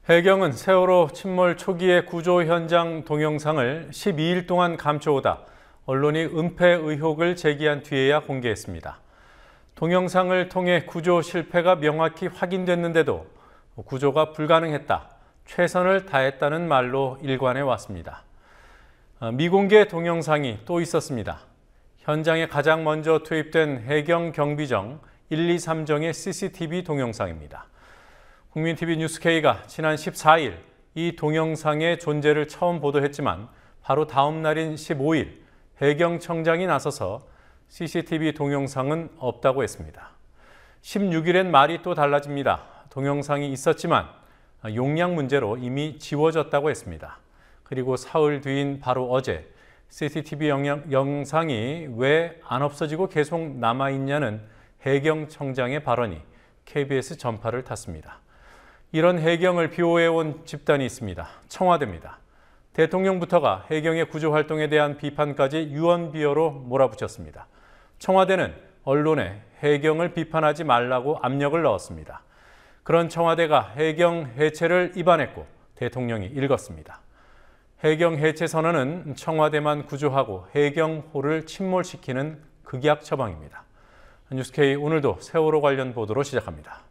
해경은 세월호 침몰 초기의 구조 현장 동영상을 12일 동안 감춰오다 언론이 은폐 의혹을 제기한 뒤에야 공개했습니다. 동영상을 통해 구조 실패가 명확히 확인됐는데도 구조가 불가능했다, 최선을 다했다는 말로 일관해 왔습니다. 미공개 동영상이 또 있었습니다. 현장에 가장 먼저 투입된 해경 경비정 123정의 CCTV 동영상입니다. 국민TV 뉴스K가 지난 14일 이 동영상의 존재를 처음 보도했지만 바로 다음 날인 15일 해경청장이 나서서 CCTV 동영상은 없다고 했습니다. 16일엔 말이 또 달라집니다. 동영상이 있었지만 용량 문제로 이미 지워졌다고 했습니다. 그리고 사흘 뒤인 바로 어제 CCTV 영상이 왜 안 없어지고 계속 남아있냐는 해경청장의 발언이 KBS 전파를 탔습니다. 이런 해경을 비호해온 집단이 있습니다. 청와대입니다. 대통령부터가 해경의 구조활동에 대한 비판까지 유언비어로 몰아붙였습니다. 청와대는 언론에 해경을 비판하지 말라고 압력을 넣었습니다. 그런 청와대가 해경 해체를 입안했고 대통령이 읽었습니다. 해경 해체 선언은 청와대만 구조하고 해경호를 침몰시키는 극약 처방입니다. 뉴스K 오늘도 세월호 관련 보도로 시작합니다.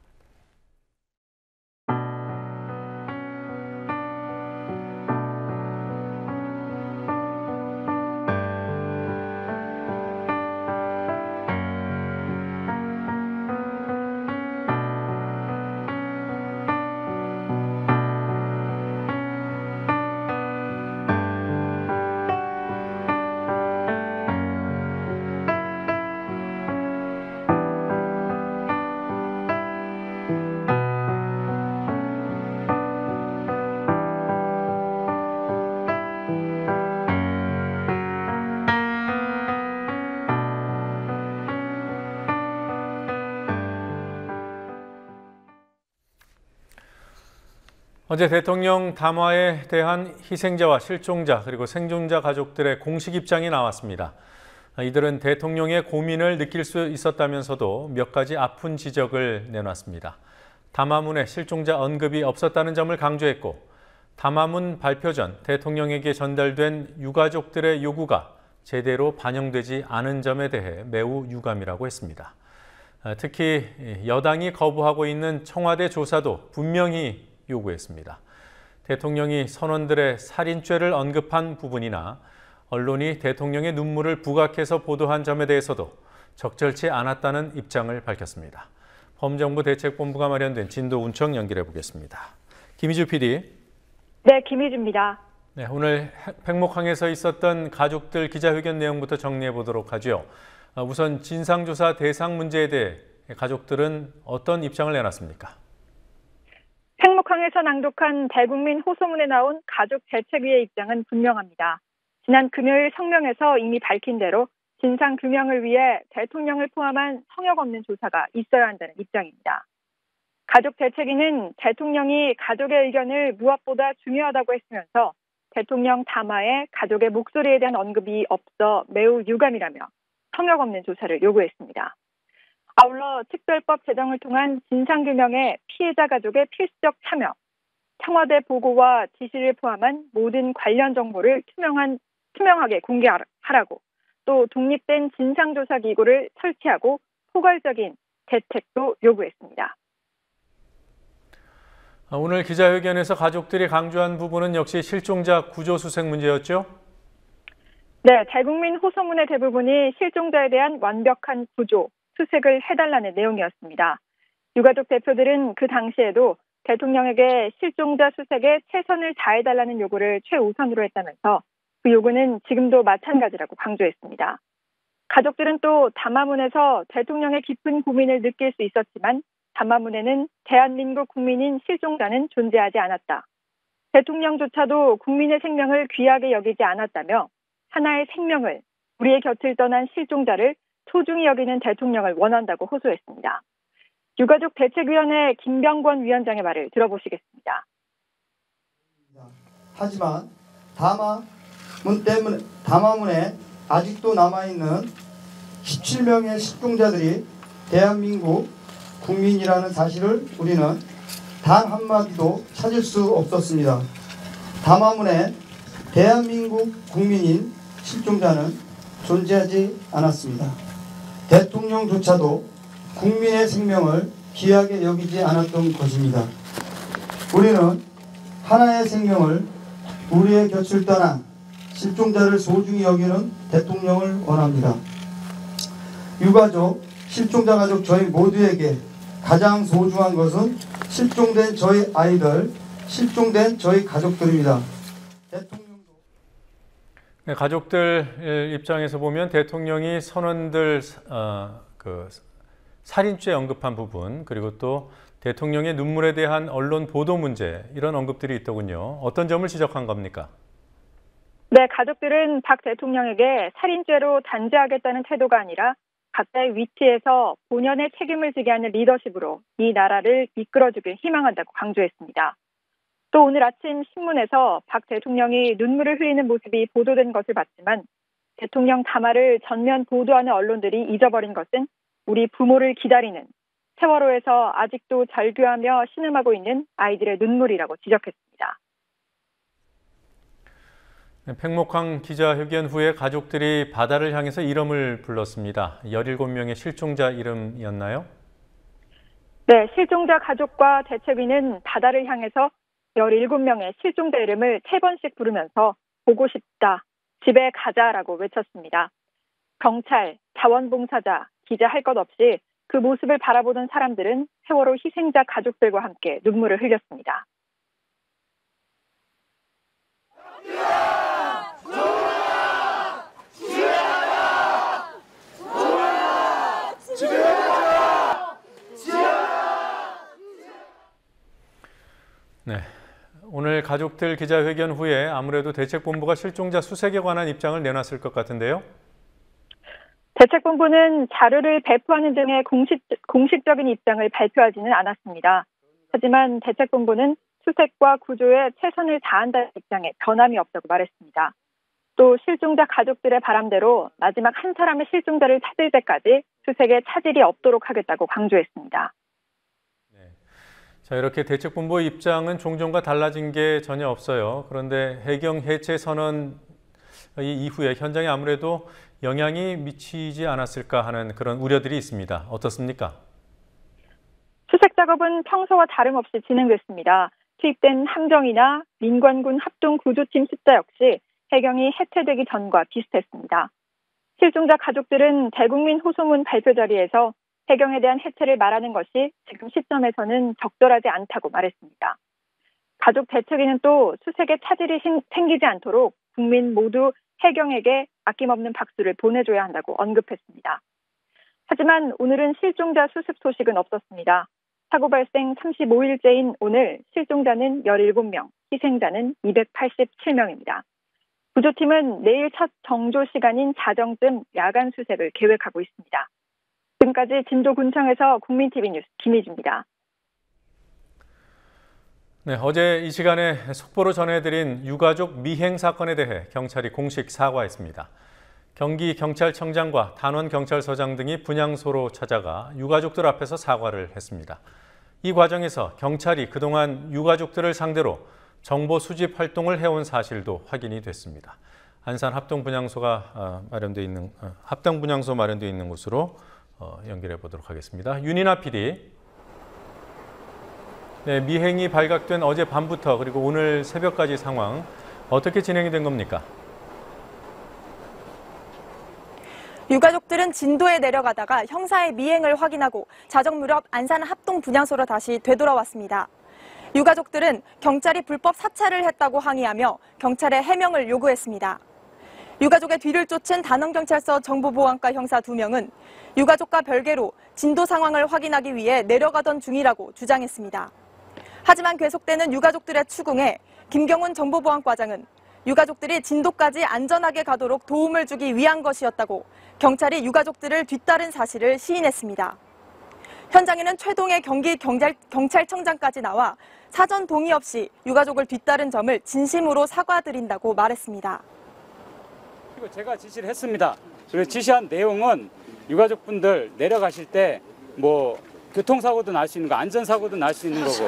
어제 대통령 담화에 대한 희생자와 실종자 그리고 생존자 가족들의 공식 입장이 나왔습니다. 이들은 대통령의 고민을 느낄 수 있었다면서도 몇 가지 아픈 지적을 내놨습니다. 담화문에 실종자 언급이 없었다는 점을 강조했고 담화문 발표 전 대통령에게 전달된 유가족들의 요구가 제대로 반영되지 않은 점에 대해 매우 유감이라고 했습니다. 특히 여당이 거부하고 있는 청와대 조사도 분명히 요구했습니다. 대통령이 선원들의 살인죄를 언급한 부분이나 언론이 대통령의 눈물을 부각해서 보도한 점에 대해서도 적절치 않았다는 입장을 밝혔습니다. 범정부 대책본부가 마련된 진도운청 연결해 보겠습니다. 김희주 PD. 네, 김희주입니다. 네, 오늘 팽목항에서 있었던 가족들 기자회견 내용부터 정리해 보도록 하죠. 우선 진상조사 대상 문제에 대해 가족들은 어떤 입장을 내놨습니까? 팽목항에서 낭독한 대국민 호소문에 나온 가족대책위의 입장은 분명합니다. 지난 금요일 성명에서 이미 밝힌 대로 진상규명을 위해 대통령을 포함한 성역 없는 조사가 있어야 한다는 입장입니다. 가족대책위는 대통령이 가족의 의견을 무엇보다 중요하다고 했으면서 대통령 담화에 가족의 목소리에 대한 언급이 없어 매우 유감이라며 성역 없는 조사를 요구했습니다. 아울러 특별법 제정을 통한 진상규명에 피해자 가족의 필수적 참여, 청와대 보고와 지시를 포함한 모든 관련 정보를 투명하게 공개하라고, 또 독립된 진상조사기구를 설치하고 포괄적인 대책도 요구했습니다. 오늘 기자회견에서 가족들이 강조한 부분은 역시 실종자 구조수색 문제였죠? 네, 대국민 호소문의 대부분이 실종자에 대한 완벽한 구조, 수색을 해달라는 내용이었습니다. 유가족 대표들은 그 당시에도 대통령에게 실종자 수색에 최선을 다해달라는 요구를 최우선으로 했다면서 그 요구는 지금도 마찬가지라고 강조했습니다. 가족들은 또 담화문에서 대통령의 깊은 고민을 느낄 수 있었지만 담화문에는 대한민국 국민인 실종자는 존재하지 않았다. 대통령조차도 국민의 생명을 귀하게 여기지 않았다며 하나의 생명을, 우리의 곁을 떠난 실종자를 소중히 여기는 대통령을 원한다고 호소했습니다. 유가족 대책위원회 김병권 위원장의 말을 들어보시겠습니다. 하지만 담화문에 아직도 남아있는 17명의 실종자들이 대한민국 국민이라는 사실을 우리는 단 한마디도 찾을 수 없었습니다. 담화문에 대한민국 국민인 실종자는 존재하지 않았습니다. 대통령조차도 국민의 생명을 귀하게 여기지 않았던 것입니다. 우리는 하나의 생명을 우리의 곁을 떠나 실종자를 소중히 여기는 대통령을 원합니다. 유가족, 실종자 가족 저희 모두에게 가장 소중한 것은 실종된 저희 아이들, 실종된 저희 가족들입니다. 네, 가족들 입장에서 보면 대통령이 선원들 살인죄 언급한 부분, 그리고 또 대통령의 눈물에 대한 언론 보도 문제, 이런 언급들이 있더군요. 어떤 점을 지적한 겁니까? 네, 가족들은 박 대통령에게 살인죄로 단죄하겠다는 태도가 아니라 각자의 위치에서 본연의 책임을 지게 하는 리더십으로 이 나라를 이끌어주길 희망한다고 강조했습니다. 또 오늘 아침 신문에서 박 대통령이 눈물을 흘리는 모습이 보도된 것을 봤지만 대통령 담화를 전면 보도하는 언론들이 잊어버린 것은 우리 부모를 기다리는 세월호에서 아직도 절규하며 신음하고 있는 아이들의 눈물이라고 지적했습니다. 팽목항 기자회견 후에 가족들이 바다를 향해서 이름을 불렀습니다. 17명의 실종자 이름이었나요? 네, 실종자 가족과 대책위는 바다를 향해서 17명의 실종자 이름을 3번씩 부르면서 보고 싶다, 집에 가자라고 외쳤습니다. 경찰, 자원봉사자, 기자 할 것 없이 그 모습을 바라보던 사람들은 세월호 희생자 가족들과 함께 눈물을 흘렸습니다. 네, 오늘 가족들 기자회견 후에 아무래도 대책본부가 실종자 수색에 관한 입장을 내놨을 것 같은데요. 대책본부는 자료를 배포하는 등의 공식적인 입장을 발표하지는 않았습니다. 하지만 대책본부는 수색과 구조에 최선을 다한다는 입장에 변함이 없다고 말했습니다. 또 실종자 가족들의 바람대로 마지막 한 사람의 실종자를 찾을 때까지 수색에 차질이 없도록 하겠다고 강조했습니다. 네. 자, 이렇게 대책본부의 입장은 종전과 달라진 게 전혀 없어요. 그런데 해경 해체 선언 이후에 현장에 아무래도 영향이 미치지 않았을까 하는 그런 우려들이 있습니다. 어떻습니까? 수색 작업은 평소와 다름없이 진행됐습니다. 투입된 함정이나 민관군 합동구조팀 숫자 역시 해경이 해체되기 전과 비슷했습니다. 실종자 가족들은 대국민 호소문 발표 자리에서 해경에 대한 해체를 말하는 것이 지금 시점에서는 적절하지 않다고 말했습니다. 가족 대책위는 또 수색에 차질이 생기지 않도록 국민 모두 해경에게 아낌없는 박수를 보내줘야 한다고 언급했습니다. 하지만 오늘은 실종자 수습 소식은 없었습니다. 사고 발생 35일째인 오늘 실종자는 17명, 희생자는 287명입니다. 구조팀은 내일 첫 정조 시간인 자정쯤 야간 수색을 계획하고 있습니다. 지금까지 진도군청에서 국민TV 뉴스 김희주입니다. 네, 어제 이 시간에 속보로 전해드린 유가족 미행 사건에 대해 경찰이 공식 사과했습니다. 경기경찰청장과 단원경찰서장 등이 분향소로 찾아가 유가족들 앞에서 사과를 했습니다. 이 과정에서 경찰이 그동안 유가족들을 상대로 정보 수집 활동을 해온 사실도 확인이 됐습니다. 안산 합동분향소가 합동분향소 마련되어 있는 곳으로 연결해 보도록 하겠습니다. 윤이나 PD. 네, 미행이 발각된 어제 밤부터 그리고 오늘 새벽까지 상황 어떻게 진행이 된 겁니까? 유가족들은 진도에 내려가다가 형사의 미행을 확인하고 자정 무렵 안산 합동분향소로 다시 되돌아왔습니다. 유가족들은 경찰이 불법 사찰을 했다고 항의하며 경찰에 해명을 요구했습니다. 유가족의 뒤를 쫓은 단원경찰서 정보보안과 형사 2명은 유가족과 별개로 진도 상황을 확인하기 위해 내려가던 중이라고 주장했습니다. 하지만 계속되는 유가족들의 추궁에 김경훈 정보보안과장은 유가족들이 진도까지 안전하게 가도록 도움을 주기 위한 것이었다고 경찰이 유가족들을 뒤따른 사실을 시인했습니다. 현장에는 최동의 경찰청장까지 나와 사전 동의 없이 유가족을 뒤따른 점을 진심으로 사과드린다고 말했습니다. 그리고 제가 지시를 했습니다. 그리고 지시한 내용은 유가족분들 내려가실 때 교통사고도 날 수 있는 거, 안전사고도 날 수 있는 거고.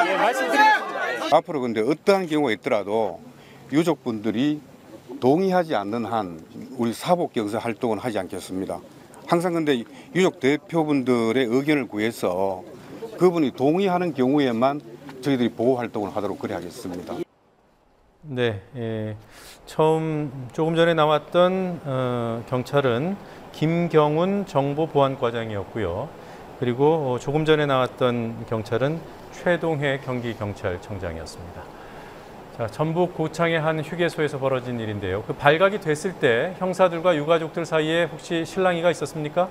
예, 말씀드리겠습니다. 앞으로 근데 어떠한 경우가 있더라도 유족분들이 동의하지 않는 한 우리 사복경사 활동은 하지 않겠습니다. 항상 근데 유족 대표분들의 의견을 구해서 그분이 동의하는 경우에만 저희들이 보호 활동을 하도록 그래 하겠습니다. 네, 조금 전에 나왔던 경찰은 김경훈 정보보안과장이었고요. 그리고 조금 전에 나왔던 경찰은 최동해 경기경찰청장이었습니다. 자, 전북 고창의 한 휴게소에서 벌어진 일인데요. 그 발각이 됐을 때 형사들과 유가족들 사이에 혹시 실랑이가 있었습니까?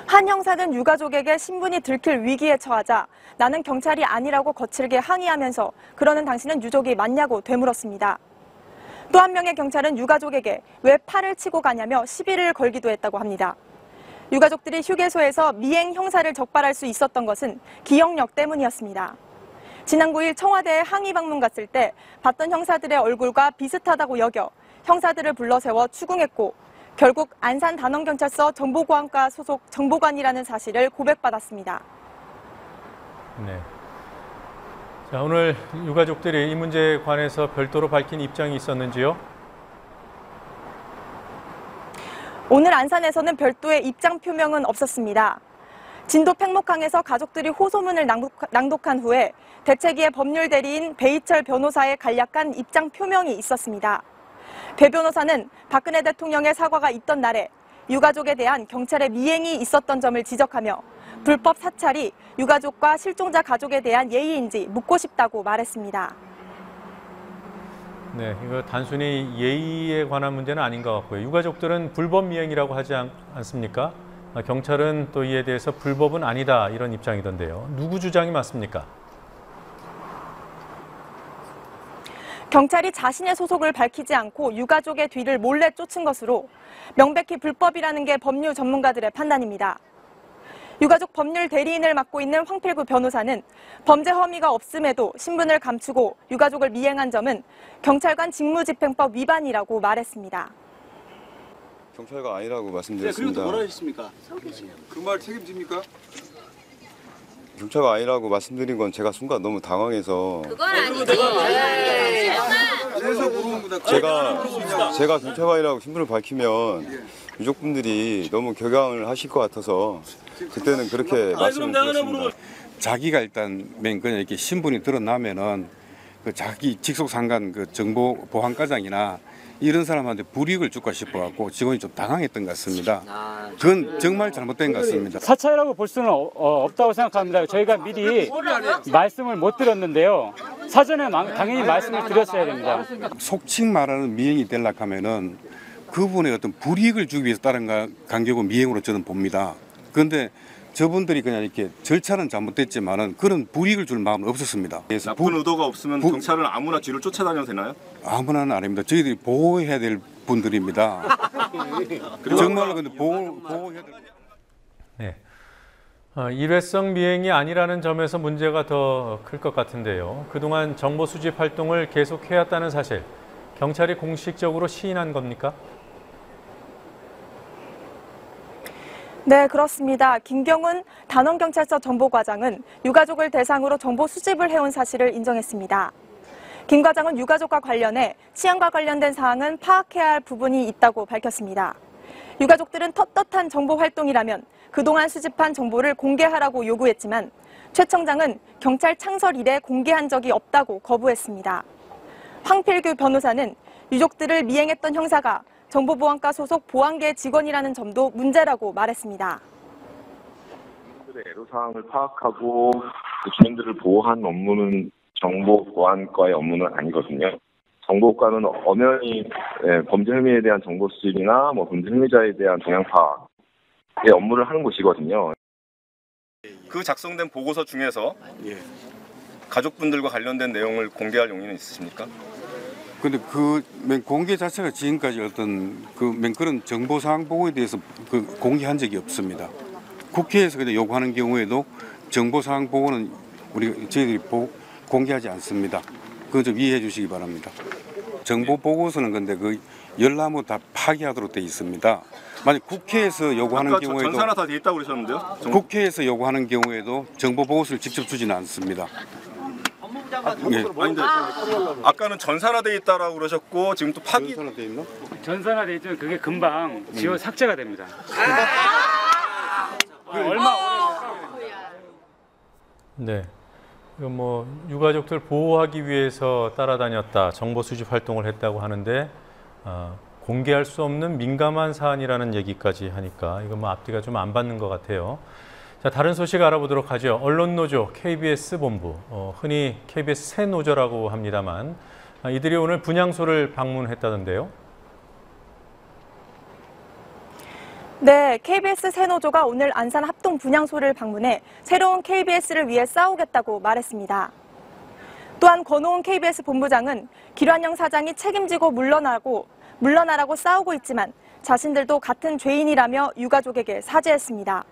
한 형사는 유가족에게 신분이 들킬 위기에 처하자 나는 경찰이 아니라고 거칠게 항의하면서 그러는 당신은 유족이 맞냐고 되물었습니다. 또 한 명의 경찰은 유가족에게 왜 팔을 치고 가냐며 시비를 걸기도 했다고 합니다. 유가족들이 휴게소에서 미행 형사를 적발할 수 있었던 것은 기억력 때문이었습니다. 지난 9일 청와대에 항의 방문 갔을 때 봤던 형사들의 얼굴과 비슷하다고 여겨 형사들을 불러 세워 추궁했고 결국 안산단원경찰서 정보보안과 소속 정보관이라는 사실을 고백받았습니다. 네. 자, 오늘 유가족들이 이 문제에 관해서 별도로 밝힌 입장이 있었는지요? 오늘 안산에서는 별도의 입장 표명은 없었습니다. 진도 팽목항에서 가족들이 호소문을 낭독한 후에 대책위의 법률 대리인 배희철 변호사의 간략한 입장 표명이 있었습니다. 배 변호사는 박근혜 대통령의 사과가 있던 날에 유가족에 대한 경찰의 미행이 있었던 점을 지적하며 불법 사찰이 유가족과 실종자 가족에 대한 예의인지 묻고 싶다고 말했습니다. 네, 이거 단순히 예의에 관한 문제는 아닌 것 같고요. 유가족들은 불법 미행이라고 하지 않습니까? 경찰은 또 이에 대해서 불법은 아니다 이런 입장이던데요. 누구 주장이 맞습니까? 경찰이 자신의 소속을 밝히지 않고 유가족의 뒤를 몰래 쫓은 것으로 명백히 불법이라는 게 법률 전문가들의 판단입니다. 유가족 법률 대리인을 맡고 있는 황필구 변호사는 범죄 혐의가 없음에도 신분을 감추고 유가족을 미행한 점은 경찰관 직무집행법 위반이라고 말했습니다. 경찰가 아니라고 말씀드렸습니다. 네, 그리고 또 뭐라 하셨습니까? 그 말 책임집니까? 경찰가 아니라고 말씀드린 건 제가 순간 너무 당황해서 그건 아니지. 그래서 물어본 거다. 제가 경찰관이라고 신분을 밝히면 유족분들이 너무 격앙을 하실 것 같아서 그때는 그렇게 말씀을 드렸습니다. 자기가 일단 그냥 이렇게 신분이 드러나면은 그 자기 직속 상관 그 정보 보안과장이나 이런 사람한테 불이익을 줄까 싶어갖고 직원이 좀 당황했던 것 같습니다. 그건 정말 잘못된 것 같습니다. 사찰이라고 볼 수는 없다고 생각합니다. 저희가 미리 말씀을 못 드렸는데요. 사전에 당연히 말씀을 드렸어야 됩니다. 속칭 말하는 미행이 되려고 하면은 그분의 어떤 불이익을 주기 위해서 다른 간격은 미행으로 저는 봅니다. 그런데 저분들이 그냥 이렇게 절차는 잘못됐지만은 그런 불이익을 줄 마음은 없었습니다. 그래서 나쁜 의도가 없으면 경찰은 아무나 뒤를 쫓아다녀도 되나요? 아무나는 아닙니다. 저희들이 보호해야 될 분들입니다. 정말로 근데 보호해야 될. 네. 일회성 미행이 아니라는 점에서 문제가 더 클 것 같은데요. 그동안 정보 수집 활동을 계속해왔다는 사실, 경찰이 공식적으로 시인한 겁니까? 네, 그렇습니다. 김경훈 단원경찰서 정보과장은 유가족을 대상으로 정보 수집을 해온 사실을 인정했습니다. 김 과장은 유가족과 관련해 치안과 관련된 사항은 파악해야 할 부분이 있다고 밝혔습니다. 유가족들은 떳떳한 정보 활동이라면 그동안 수집한 정보를 공개하라고 요구했지만 최 청장은 경찰 창설 이래 공개한 적이 없다고 거부했습니다. 황필규 변호사는 유족들을 미행했던 형사가 정보보안과 소속 보안계 직원이라는 점도 문제라고 말했습니다. 주민들의 애로사항을 파악하고 주민들을 보호하는 업무는 정보보안과의 업무는 아니거든요. 정보과는 엄연히 범죄 혐의에 대한 정보 수집이나 범죄 혐의자에 대한 동향 파악의 업무를 하는 곳이거든요. 그 작성된 보고서 중에서 가족분들과 관련된 내용을 공개할 용의는 있으십니까? 근데 그 공개 자체가 지금까지 어떤 그런 정보사항 보고에 대해서 공개한 적이 없습니다. 국회에서 그냥 요구하는 경우에도 정보사항 보고는 저희들이 공개하지 않습니다. 그거 좀 이해해 주시기 바랍니다. 정보 보고서는 근데 그 열람을 다 파기하도록 돼 있습니다. 만약 국회에서 요구하는 경우에도 전산화 다 돼 있다고 그러셨는데요? 국회에서 요구하는 경우에도 정보 보고서를 직접 주지는 않습니다. 아니, 근데 아까는 전산화돼 있다라고 그러셨고 지금 또 파기 전산화돼 있나? 전산화돼 있지만 그게 금방 지워 삭제가 됩니다. 얼마 네. 뭐 유가족들 보호하기 위해서 따라다녔다, 정보 수집 활동을 했다고 하는데 공개할 수 없는 민감한 사안이라는 얘기까지 하니까 이거 뭐 앞뒤가 좀 안 받는 것 같아요. 자, 다른 소식 알아보도록 하죠. 언론노조 KBS 본부, 흔히 KBS 새노조라고 합니다만 이들이 오늘 분향소를 방문했다던데요. 네, KBS 새노조가 오늘 안산 합동 분향소를 방문해 새로운 KBS를 위해 싸우겠다고 말했습니다. 또한 권오은 KBS 본부장은 길환영 사장이 책임지고 물러나라고 싸우고 있지만 자신들도 같은 죄인이라며 유가족에게 사죄했습니다.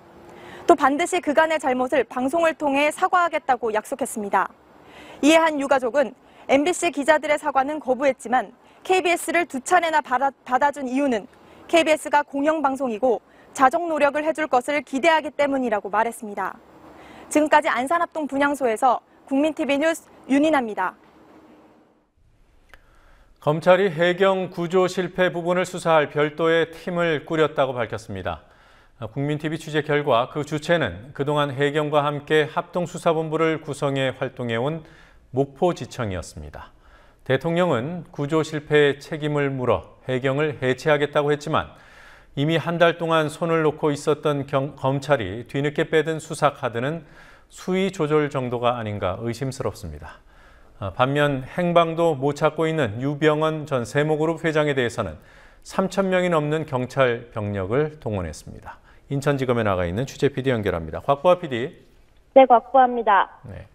또 반드시 그간의 잘못을 방송을 통해 사과하겠다고 약속했습니다. 이에 한 유가족은 MBC 기자들의 사과는 거부했지만 KBS를 2차례나 받아준 이유는 KBS가 공영방송이고 자정 노력을 해줄 것을 기대하기 때문이라고 말했습니다. 지금까지 안산합동 분향소에서 국민TV 뉴스 윤인아입니다. 검찰이 해경 구조 실패 부분을 수사할 별도의 팀을 꾸렸다고 밝혔습니다. 국민TV 취재 결과 그 주체는 그동안 해경과 함께 합동수사본부를 구성해 활동해온 목포지청이었습니다. 대통령은 구조 실패의 책임을 물어 해경을 해체하겠다고 했지만 이미 한 달 동안 손을 놓고 있었던 검찰이 뒤늦게 빼든 수사 카드는 수위 조절 정도가 아닌가 의심스럽습니다. 반면 행방도 못 찾고 있는 유병언 전 세모그룹 회장에 대해서는 3,000명이 넘는 경찰 병력을 동원했습니다. 인천지검에 나가 있는 취재 PD 연결합니다. 곽보아 PD. 네, 곽보아입니다. 네.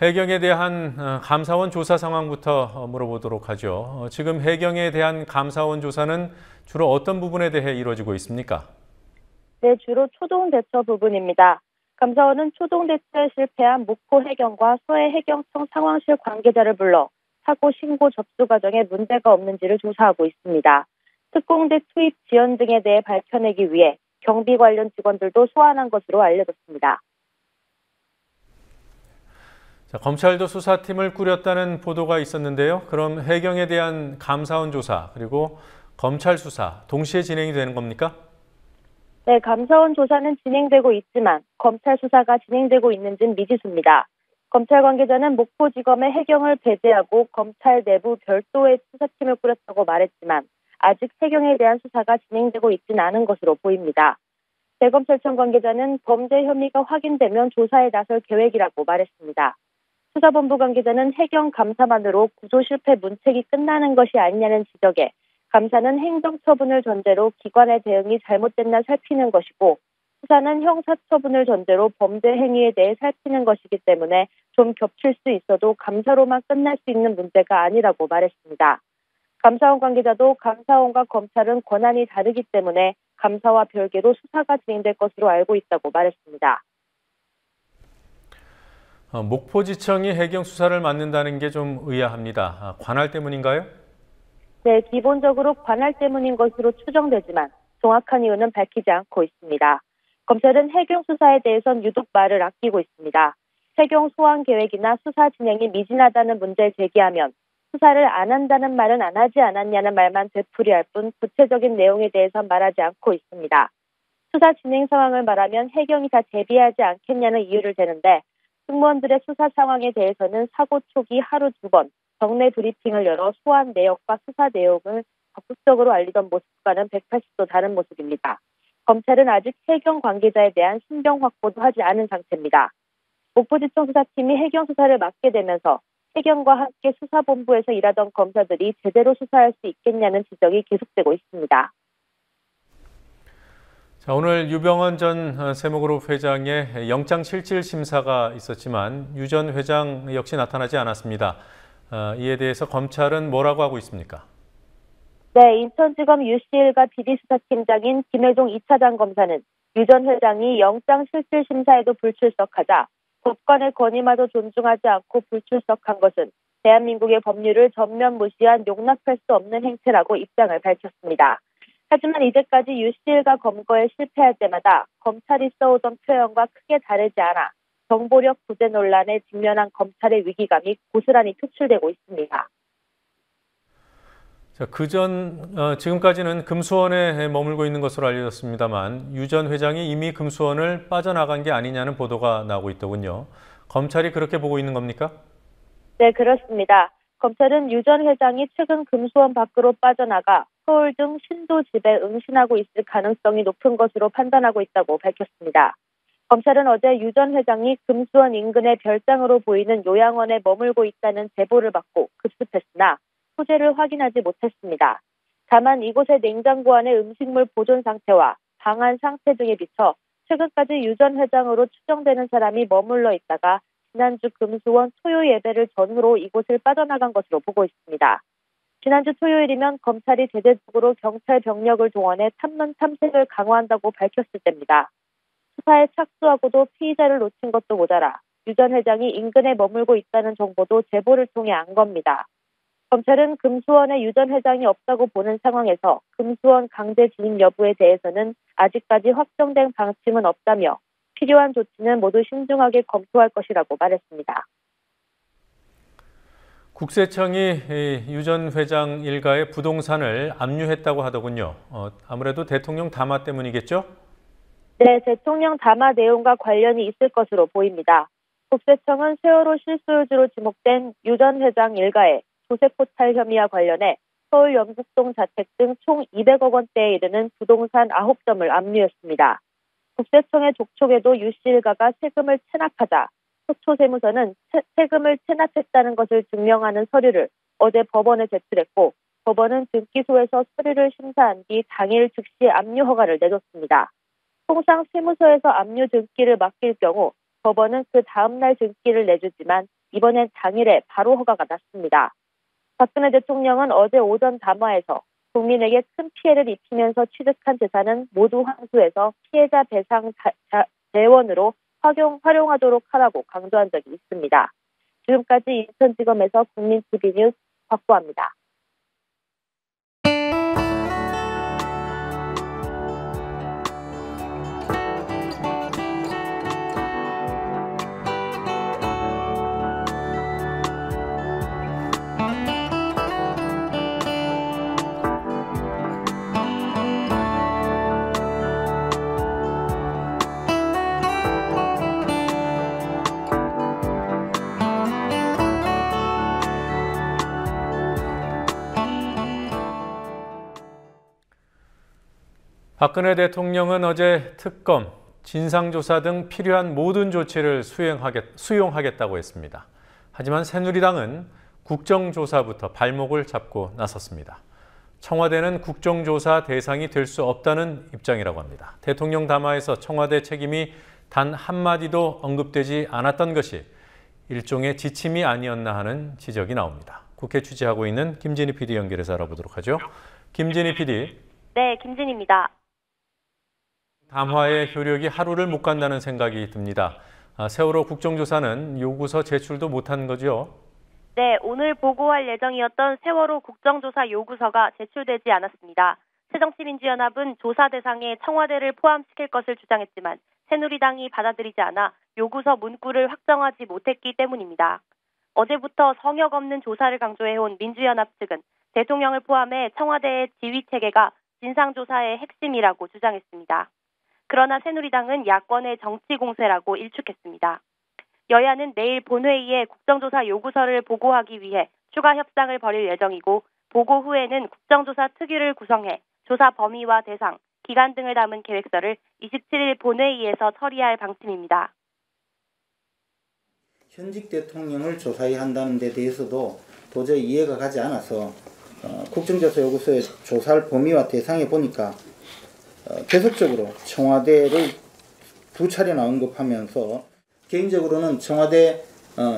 해경에 대한 감사원 조사 상황부터 물어보도록 하죠. 지금 해경에 대한 감사원 조사는 주로 어떤 부분에 대해 이루어지고 있습니까? 네, 주로 초동 대처 부분입니다. 감사원은 초동 대처에 실패한 목포 해경과 서해 해경청 상황실 관계자를 불러 사고 신고 접수 과정에 문제가 없는지를 조사하고 있습니다. 특공대 투입 지연 등에 대해 밝혀내기 위해 경비 관련 직원들도 소환한 것으로 알려졌습니다. 자, 검찰도 수사팀을 꾸렸다는 보도가 있었는데요. 그럼 해경에 대한 감사원 조사 그리고 검찰 수사 동시에 진행이 되는 겁니까? 네, 감사원 조사는 진행되고 있지만 검찰 수사가 진행되고 있는지는 미지수입니다. 검찰 관계자는 목포지검에 해경을 배제하고 검찰 내부 별도의 수사팀을 꾸렸다고 말했지만 아직 해경에 대한 수사가 진행되고 있지는 않은 것으로 보입니다. 대검찰청 관계자는 범죄 혐의가 확인되면 조사에 나설 계획이라고 말했습니다. 수사본부 관계자는 해경 감사만으로 구조 실패 문책이 끝나는 것이 아니냐는 지적에 감사는 행정처분을 전제로 기관의 대응이 잘못됐나 살피는 것이고 수사는 형사처분을 전제로 범죄 행위에 대해 살피는 것이기 때문에 좀 겹칠 수 있어도 감사로만 끝날 수 있는 문제가 아니라고 말했습니다. 감사원 관계자도 감사원과 검찰은 권한이 다르기 때문에 감사와 별개로 수사가 진행될 것으로 알고 있다고 말했습니다. 목포지청이 해경 수사를 맡는다는 게 좀 의아합니다. 관할 때문인가요? 네, 기본적으로 관할 때문인 것으로 추정되지만 정확한 이유는 밝히지 않고 있습니다. 검찰은 해경 수사에 대해선 유독 말을 아끼고 있습니다. 해경 소환 계획이나 수사 진행이 미진하다는 문제를 제기하면 수사를 안 한다는 말은 안 하지 않았냐는 말만 되풀이할 뿐 구체적인 내용에 대해선 말하지 않고 있습니다. 수사 진행 상황을 말하면 해경이 다 대비하지 않겠냐는 이유를 대는데 승무원들의 수사 상황에 대해서는 사고 초기 하루 2번 정례 브리핑을 열어 소환 내역과 수사 내용을 적극적으로 알리던 모습과는 180도 다른 모습입니다. 검찰은 아직 해경 관계자에 대한 신병 확보도 하지 않은 상태입니다. 목포지청 수사팀이 해경 수사를 맡게 되면서 해경과 함께 수사본부에서 일하던 검사들이 제대로 수사할 수 있겠냐는 지적이 계속되고 있습니다. 자, 오늘 유병언 전 세모그룹 회장의 영장실질 심사가 있었지만 유 전 회장 역시 나타나지 않았습니다. 이에 대해서 검찰은 뭐라고 하고 있습니까? 네, 인천지검 유씨1과 비리수사팀장인 김혜종 2차장 검사는 유 전 회장이 영장실질심사에도 불출석하자 법관의 건의마저 존중하지 않고 불출석한 것은 대한민국의 법률을 전면 무시한 용납할 수 없는 행태라고 입장을 밝혔습니다. 하지만 이제까지 유씨 일가 검거에 실패할 때마다 검찰이 써오던 표현과 크게 다르지 않아 정보력 부재 논란에 직면한 검찰의 위기감이 고스란히 표출되고 있습니다. 자, 지금까지는 금수원에 머물고 있는 것으로 알려졌습니다만 유 전 회장이 이미 금수원을 빠져나간 게 아니냐는 보도가 나오고 있더군요. 검찰이 그렇게 보고 있는 겁니까? 네, 그렇습니다. 검찰은 유 전 회장이 최근 금수원 밖으로 빠져나가 서울 등 신도 집에 응신하고 있을 가능성이 높은 것으로 판단하고 있다고 밝혔습니다. 검찰은 어제 유 전 회장이 금수원 인근의 별장으로 보이는 요양원에 머물고 있다는 제보를 받고 급습했으나 소재를 확인하지 못했습니다. 다만 이곳의 냉장고 안의 음식물 보존 상태와 방안 상태 등에 비춰 최근까지 유 전 회장으로 추정되는 사람이 머물러 있다가 지난주 금수원 토요 예배를 전후로 이곳을 빠져나간 것으로 보고 있습니다. 지난주 토요일이면 검찰이 대대적으로 경찰 병력을 동원해 탐문 탐색을 강화한다고 밝혔을 때입니다. 수사에 착수하고도 피의자를 놓친 것도 모자라 유 전 회장이 인근에 머물고 있다는 정보도 제보를 통해 안 겁니다. 검찰은 금수원에 유 전 회장이 없다고 보는 상황에서 금수원 강제 진입 여부에 대해서는 아직까지 확정된 방침은 없다며 필요한 조치는 모두 신중하게 검토할 것이라고 말했습니다. 국세청이 유 전 회장 일가의 부동산을 압류했다고 하더군요. 아무래도 대통령 담화 때문이겠죠? 네, 대통령 담화 내용과 관련이 있을 것으로 보입니다. 국세청은 세월호 실소유주로 지목된 유 전 회장 일가의 조세포탈 혐의와 관련해 서울 연북동 자택 등 총 200억 원대에 이르는 부동산 9점을 압류했습니다. 국세청의 족촉에도 유 씨 일가가 세금을 체납하자 서초세무서는 세금을 체납했다는 것을 증명하는 서류를 어제 법원에 제출했고 법원은 등기소에서 서류를 심사한 뒤 당일 즉시 압류 허가를 내줬습니다. 통상 세무서에서 압류 등기를 맡길 경우 법원은 그 다음날 등기를 내주지만 이번엔 당일에 바로 허가가 났습니다. 박근혜 대통령은 어제 오전 담화에서 국민에게 큰 피해를 입히면서 취득한 재산은 모두 환수해서 피해자 배상 재원으로 활용하도록 하라고 강조한 적이 있습니다. 지금까지 인천지검에서 국민TV 뉴스 박보아입니다. 박근혜 대통령은 어제 특검, 진상조사 등 필요한 모든 조치를 수용하겠다고 했습니다. 하지만 새누리당은 국정조사부터 발목을 잡고 나섰습니다. 청와대는 국정조사 대상이 될 수 없다는 입장이라고 합니다. 대통령 담화에서 청와대 책임이 단 한마디도 언급되지 않았던 것이 일종의 지침이 아니었나 하는 지적이 나옵니다. 국회 취재하고 있는 김진희 PD 연결해서 알아보도록 하죠. 김진희 PD. 네, 김진희입니다. 담화의 효력이 하루를 못 간다는 생각이 듭니다. 세월호 국정조사는 요구서 제출도 못한 거죠? 네, 오늘 보고할 예정이었던 세월호 국정조사 요구서가 제출되지 않았습니다. 새정치민주연합은 조사 대상에 청와대를 포함시킬 것을 주장했지만 새누리당이 받아들이지 않아 요구서 문구를 확정하지 못했기 때문입니다. 어제부터 성역 없는 조사를 강조해온 민주연합 측은 대통령을 포함해 청와대의 지휘체계가 진상조사의 핵심이라고 주장했습니다. 그러나 새누리당은 야권의 정치 공세라고 일축했습니다. 여야는 내일 본회의에 국정조사 요구서를 보고하기 위해 추가 협상을 벌일 예정이고 보고 후에는 국정조사 특위를 구성해 조사 범위와 대상, 기간 등을 담은 계획서를 27일 본회의에서 처리할 방침입니다. 현직 대통령을 조사해야 한다는 데 대해서도 도저히 이해가 가지 않아서 국정조사 요구서의 조사할 범위와 대상에 보니까 계속적으로 청와대를 두 차례나 언급하면서 개인적으로는 청와대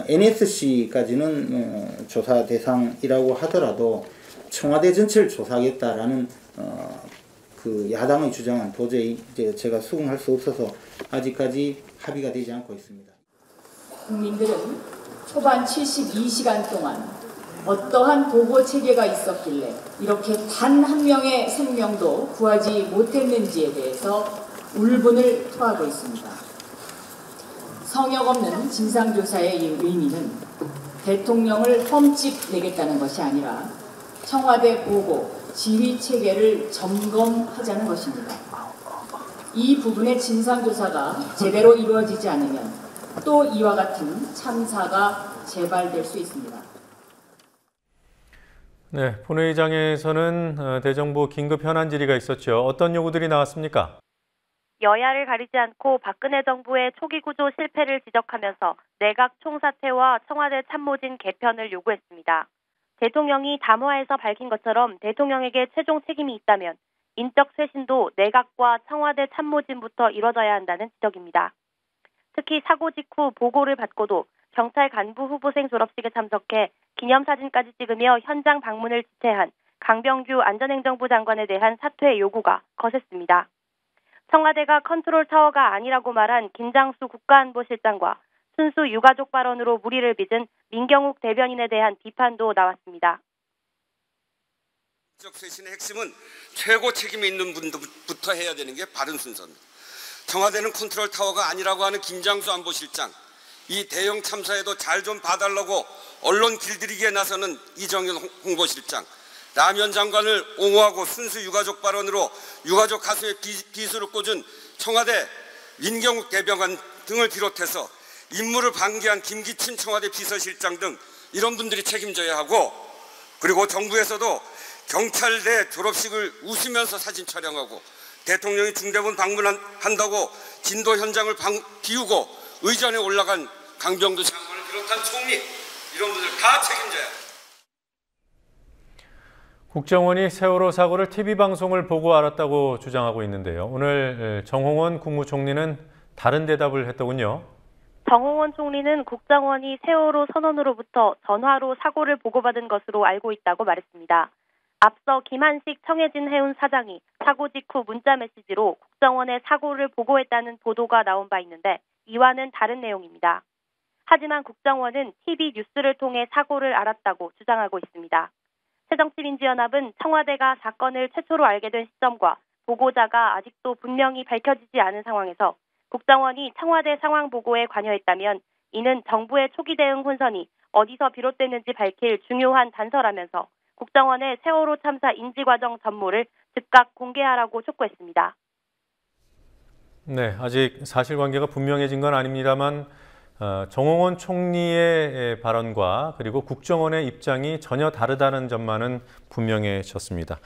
NSC까지는 조사 대상이라고 하더라도 청와대 전체를 조사하겠다라는 그 야당의 주장은 도저히 이제 제가 수긍할 수 없어서 아직까지 합의가 되지 않고 있습니다. 국민들은 초반 72시간 동안 어떠한 보고 체계가 있었길래 이렇게 단 한 명의 생명도 구하지 못했는지에 대해서 울분을 토하고 있습니다. 성역 없는 진상조사의 의미는 대통령을 험찍 내겠다는 것이 아니라 청와대 보고, 지휘 체계를 점검하자는 것입니다. 이 부분의 진상조사가 제대로 이루어지지 않으면 또 이와 같은 참사가 재발될 수 있습니다. 네, 본회의장에서는 대정부 긴급 현안 질의가 있었죠. 어떤 요구들이 나왔습니까? 여야를 가리지 않고 박근혜 정부의 초기 구조 실패를 지적하면서 내각 총사퇴와 청와대 참모진 개편을 요구했습니다. 대통령이 담화에서 밝힌 것처럼 대통령에게 최종 책임이 있다면 인적 쇄신도 내각과 청와대 참모진부터 이뤄져야 한다는 지적입니다. 특히 사고 직후 보고를 받고도 경찰 간부 후보생 졸업식에 참석해 기념사진까지 찍으며 현장 방문을 지체한 강병규 안전행정부 장관에 대한 사퇴 요구가 거셌습니다. 청와대가 컨트롤타워가 아니라고 말한 김장수 국가안보실장과 순수 유가족 발언으로 물의를 빚은 민경욱 대변인에 대한 비판도 나왔습니다. 인적 쇄신의 핵심은 최고 책임이 있는 분부터 해야 되는 게 바른 순서입니다. 청와대는 컨트롤타워가 아니라고 하는 김장수 안보실장, 이 대형 참사에도 잘 좀 봐달라고 언론 길들이기에 나서는 이정현 홍보실장, 라면 장관을 옹호하고 순수 유가족 발언으로 유가족 가슴에 비수를 꽂은 청와대 민경욱 대변인 등을 비롯해서 임무를 방기한 김기춘 청와대 비서실장 등 이런 분들이 책임져야 하고, 그리고 정부에서도 경찰대 졸업식을 웃으면서 사진 촬영하고 대통령이 중대본 방문한다고 진도 현장을 비우고 의전에 올라간 강병두 장관을 비롯한 총리, 이런 분들 다 책임져야 합니다. 국정원이 세월호 사고를 TV방송을 보고 알았다고 주장하고 있는데요. 오늘 정홍원 국무총리는 다른 대답을 했더군요. 정홍원 총리는 국정원이 세월호 선원으로부터 전화로 사고를 보고받은 것으로 알고 있다고 말했습니다. 앞서 김한식 청해진 해운 사장이 사고 직후 문자 메시지로 국정원에 사고를 보고했다는 보도가 나온 바 있는데 이와는 다른 내용입니다. 하지만 국정원은 TV 뉴스를 통해 사고를 알았다고 주장하고 있습니다. 새정치민주연합은 청와대가 사건을 최초로 알게 된 시점과 보고자가 아직도 분명히 밝혀지지 않은 상황에서 국정원이 청와대 상황 보고에 관여했다면 이는 정부의 초기 대응 혼선이 어디서 비롯됐는지 밝힐 중요한 단서라면서 국정원의 세월호 참사 인지과정 전모를 즉각 공개하라고 촉구했습니다. 네, 아직 사실관계가 분명해진 건 아닙니다만 정홍원 총리의 발언과 그리고 국정원의 입장이 전혀 다르다는 점만은 분명해졌습니다.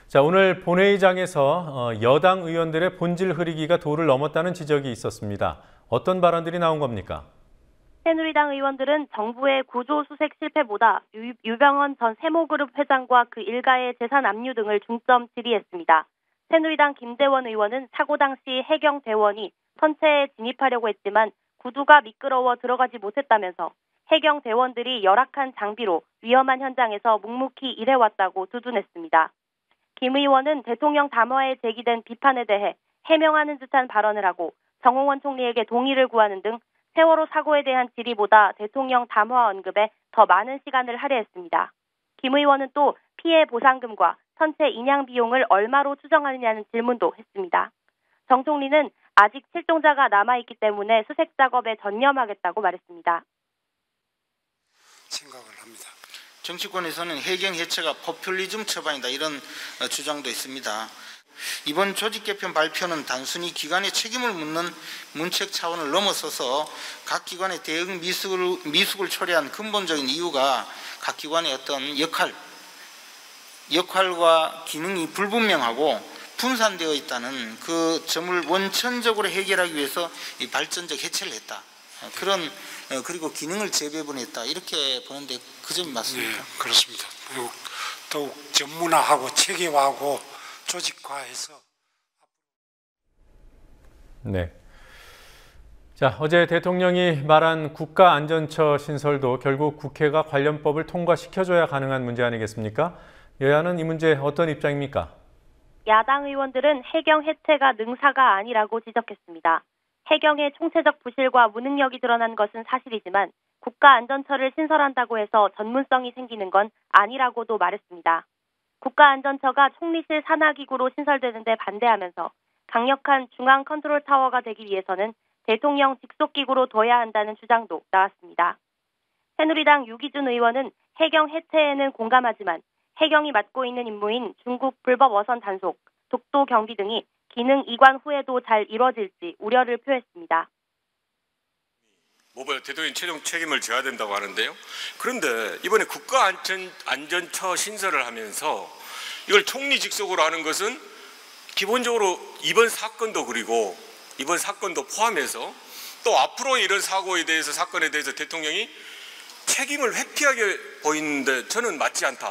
자, 오늘 본회의장에서 여당 의원들의 본질 흐리기가 도를 넘었다는 지적이 있었습니다. 어떤 발언들이 나온 겁니까? 새누리당 의원들은 정부의 구조 수색 실패보다 유병헌 전 세모그룹 회장과 그 일가의 재산 압류 등을 중점 질의했습니다. 새누리당 김재원 의원은 사고 당시 해경 대원이 선체에 진입하려고 했지만 구두가 미끄러워 들어가지 못했다면서 해경 대원들이 열악한 장비로 위험한 현장에서 묵묵히 일해왔다고 두둔했습니다. 김 의원은 대통령 담화에 제기된 비판에 대해 해명하는 듯한 발언을 하고 정홍원 총리에게 동의를 구하는 등 세월호 사고에 대한 질의보다 대통령 담화 언급에 더 많은 시간을 할애했습니다. 김 의원은 또 피해 보상금과 선체 인양 비용을 얼마로 추정하느냐는 질문도 했습니다. 정 총리는 아직 실종자가 남아있기 때문에 수색 작업에 전념하겠다고 말했습니다. 생각을 합니다. 정치권에서는 해경 해체가 포퓰리즘 처방이다 이런 주장도 있습니다. 이번 조직 개편 발표는 단순히 기관의 책임을 묻는 문책 차원을 넘어서서 각 기관의 대응 미숙을 초래한 근본적인 이유가 각 기관의 어떤 역할과 기능이 불분명하고 분산되어 있다는 그 점을 원천적으로 해결하기 위해서 이 발전적 해체를 했다. 그리고 기능을 재배분했다. 이렇게 보는데 그 점이 맞습니까? 네, 그렇습니다. 그리고 더욱 전문화하고 체계화하고 조직화해서. 네. 자, 어제 대통령이 말한 국가안전처 신설도 결국 국회가 관련법을 통과시켜줘야 가능한 문제 아니겠습니까? 여야는 이 문제 어떤 입장입니까? 야당 의원들은 해경 해체가 능사가 아니라고 지적했습니다. 해경의 총체적 부실과 무능력이 드러난 것은 사실이지만 국가안전처를 신설한다고 해서 전문성이 생기는 건 아니라고도 말했습니다. 국가안전처가 총리실 산하기구로 신설되는데 반대하면서 강력한 중앙 컨트롤 타워가 되기 위해서는 대통령 직속기구로 둬야 한다는 주장도 나왔습니다. 새누리당 유기준 의원은 해경 해체에는 공감하지만 해경이 맡고 있는 임무인 중국 불법 어선 단속, 독도 경비 등이 기능 이관 후에도 잘 이뤄질지 우려를 표했습니다. 대통령이 최종 책임을 져야 된다고 하는데요. 그런데 이번에 국가안전처 신설을 하면서 이걸 총리 직속으로 하는 것은 기본적으로 이번 사건도 포함해서 또 앞으로 이런 사건에 대해서 대통령이 책임을 회피하게 보이는데 저는 맞지 않다.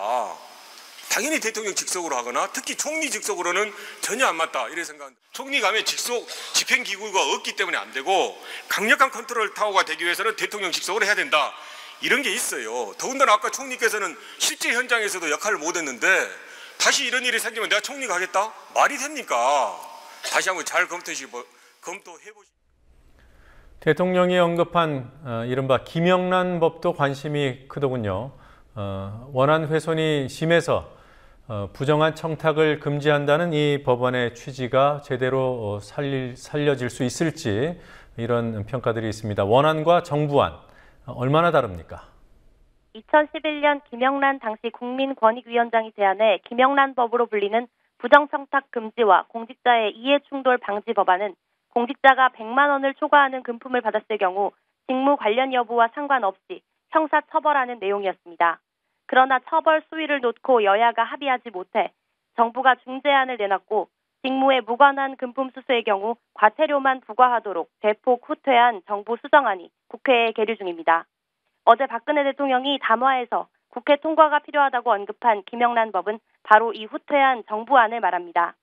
당연히 대통령 직속으로 하거나 특히 총리 직속으로는 전혀 안 맞다 이렇게 생각합니다. 총리가 하면 직속 집행기구가 없기 때문에 안 되고 강력한 컨트롤 타워가 되기 위해서는 대통령 직속으로 해야 된다 이런 게 있어요. 더군다나 아까 총리께서는 실제 현장에서도 역할을 못했는데 다시 이런 일이 생기면 내가 총리가 하겠다? 말이 됩니까? 다시 한번 잘 검토해보시죠. 대통령이 언급한 이른바 김영란 법도 관심이 크더군요. 원안 훼손이 심해서 부정한 청탁을 금지한다는 이 법안의 취지가 제대로 살려질 수 있을지 이런 평가들이 있습니다. 원안과 정부안 얼마나 다릅니까? 2011년 김영란 당시 국민권익위원장이 제안해 김영란법으로 불리는 부정청탁 금지와 공직자의 이해충돌 방지 법안은 공직자가 100만 원을 초과하는 금품을 받았을 경우 직무 관련 여부와 상관없이 형사 처벌하는 내용이었습니다. 그러나 처벌 수위를 놓고 여야가 합의하지 못해 정부가 중재안을 내놨고 직무에 무관한 금품 수수의 경우 과태료만 부과하도록 대폭 후퇴한 정부 수정안이 국회에 계류 중입니다. 어제 박근혜 대통령이 담화에서 국회 통과가 필요하다고 언급한 김영란 법은 바로 이 후퇴한 정부안을 말합니다.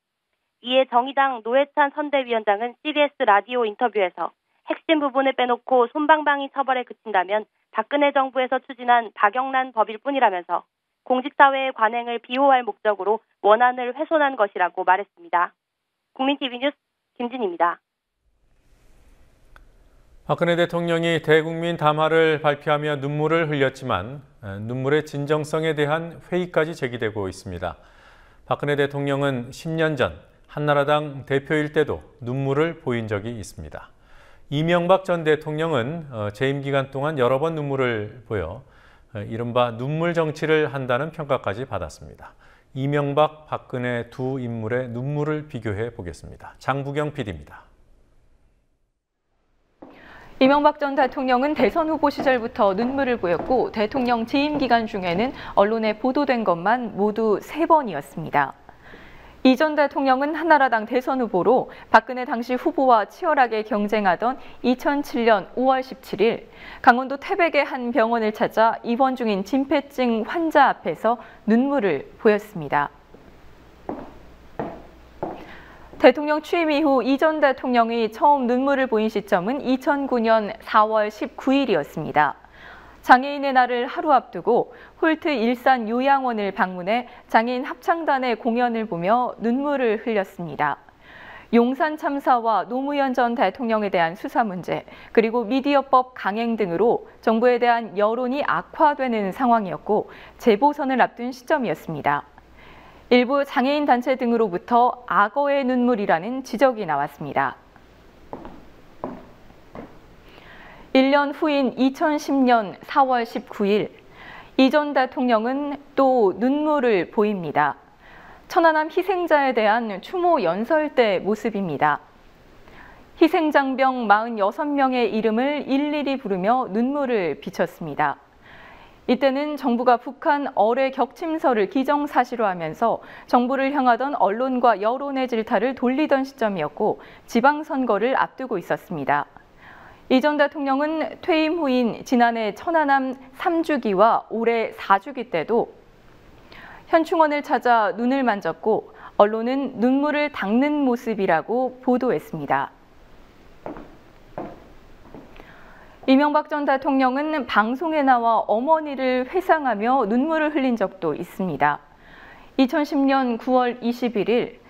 이에 정의당 노회찬 선대위원장은 CBS 라디오 인터뷰에서 핵심 부분을 빼놓고 솜방망이 처벌에 그친다면 박근혜 정부에서 추진한 박영란 법일 뿐이라면서 공직사회의 관행을 비호할 목적으로 원안을 훼손한 것이라고 말했습니다. 국민TV 뉴스 김진희입니다. 박근혜 대통령이 대국민 담화를 발표하며 눈물을 흘렸지만 눈물의 진정성에 대한 회의까지 제기되고 있습니다. 박근혜 대통령은 10년 전 한나라당 대표일 때도 눈물을 보인 적이 있습니다. 이명박 전 대통령은 재임 기간 동안 여러 번 눈물을 보여 이른바 눈물 정치를 한다는 평가까지 받았습니다. 이명박, 박근혜 두 인물의 눈물을 비교해 보겠습니다. 장부경 PD입니다. 이명박 전 대통령은 대선 후보 시절부터 눈물을 보였고 대통령 재임 기간 중에는 언론에 보도된 것만 모두 3번이었습니다. 이 전 대통령은 한나라당 대선 후보로 박근혜 당시 후보와 치열하게 경쟁하던 2007년 5월 17일 강원도 태백의 한 병원을 찾아 입원 중인 진폐증 환자 앞에서 눈물을 보였습니다. 대통령 취임 이후 이 전 대통령이 처음 눈물을 보인 시점은 2009년 4월 19일이었습니다. 장애인의 날을 하루 앞두고 홀트 일산 요양원을 방문해 장애인 합창단의 공연을 보며 눈물을 흘렸습니다. 용산 참사와 노무현 전 대통령에 대한 수사 문제, 그리고 미디어법 강행 등으로 정부에 대한 여론이 악화되는 상황이었고 재보선을 앞둔 시점이었습니다. 일부 장애인 단체 등으로부터 악어의 눈물이라는 지적이 나왔습니다. 1년 후인 2010년 4월 19일, 이 전 대통령은 또 눈물을 보입니다. 천안함 희생자에 대한 추모 연설 때 모습입니다. 희생장병 46명의 이름을 일일이 부르며 눈물을 비쳤습니다. 이때는 정부가 북한 어뢰 격침설을 기정사실화하면서 정부를 향하던 언론과 여론의 질타를 돌리던 시점이었고 지방선거를 앞두고 있었습니다. 이 전 대통령은 퇴임 후인 지난해 천안함 3주기와 올해 4주기 때도 현충원을 찾아 눈을 만졌고 언론은 눈물을 닦는 모습이라고 보도했습니다. 이명박 전 대통령은 방송에 나와 어머니를 회상하며 눈물을 흘린 적도 있습니다. 2010년 9월 21일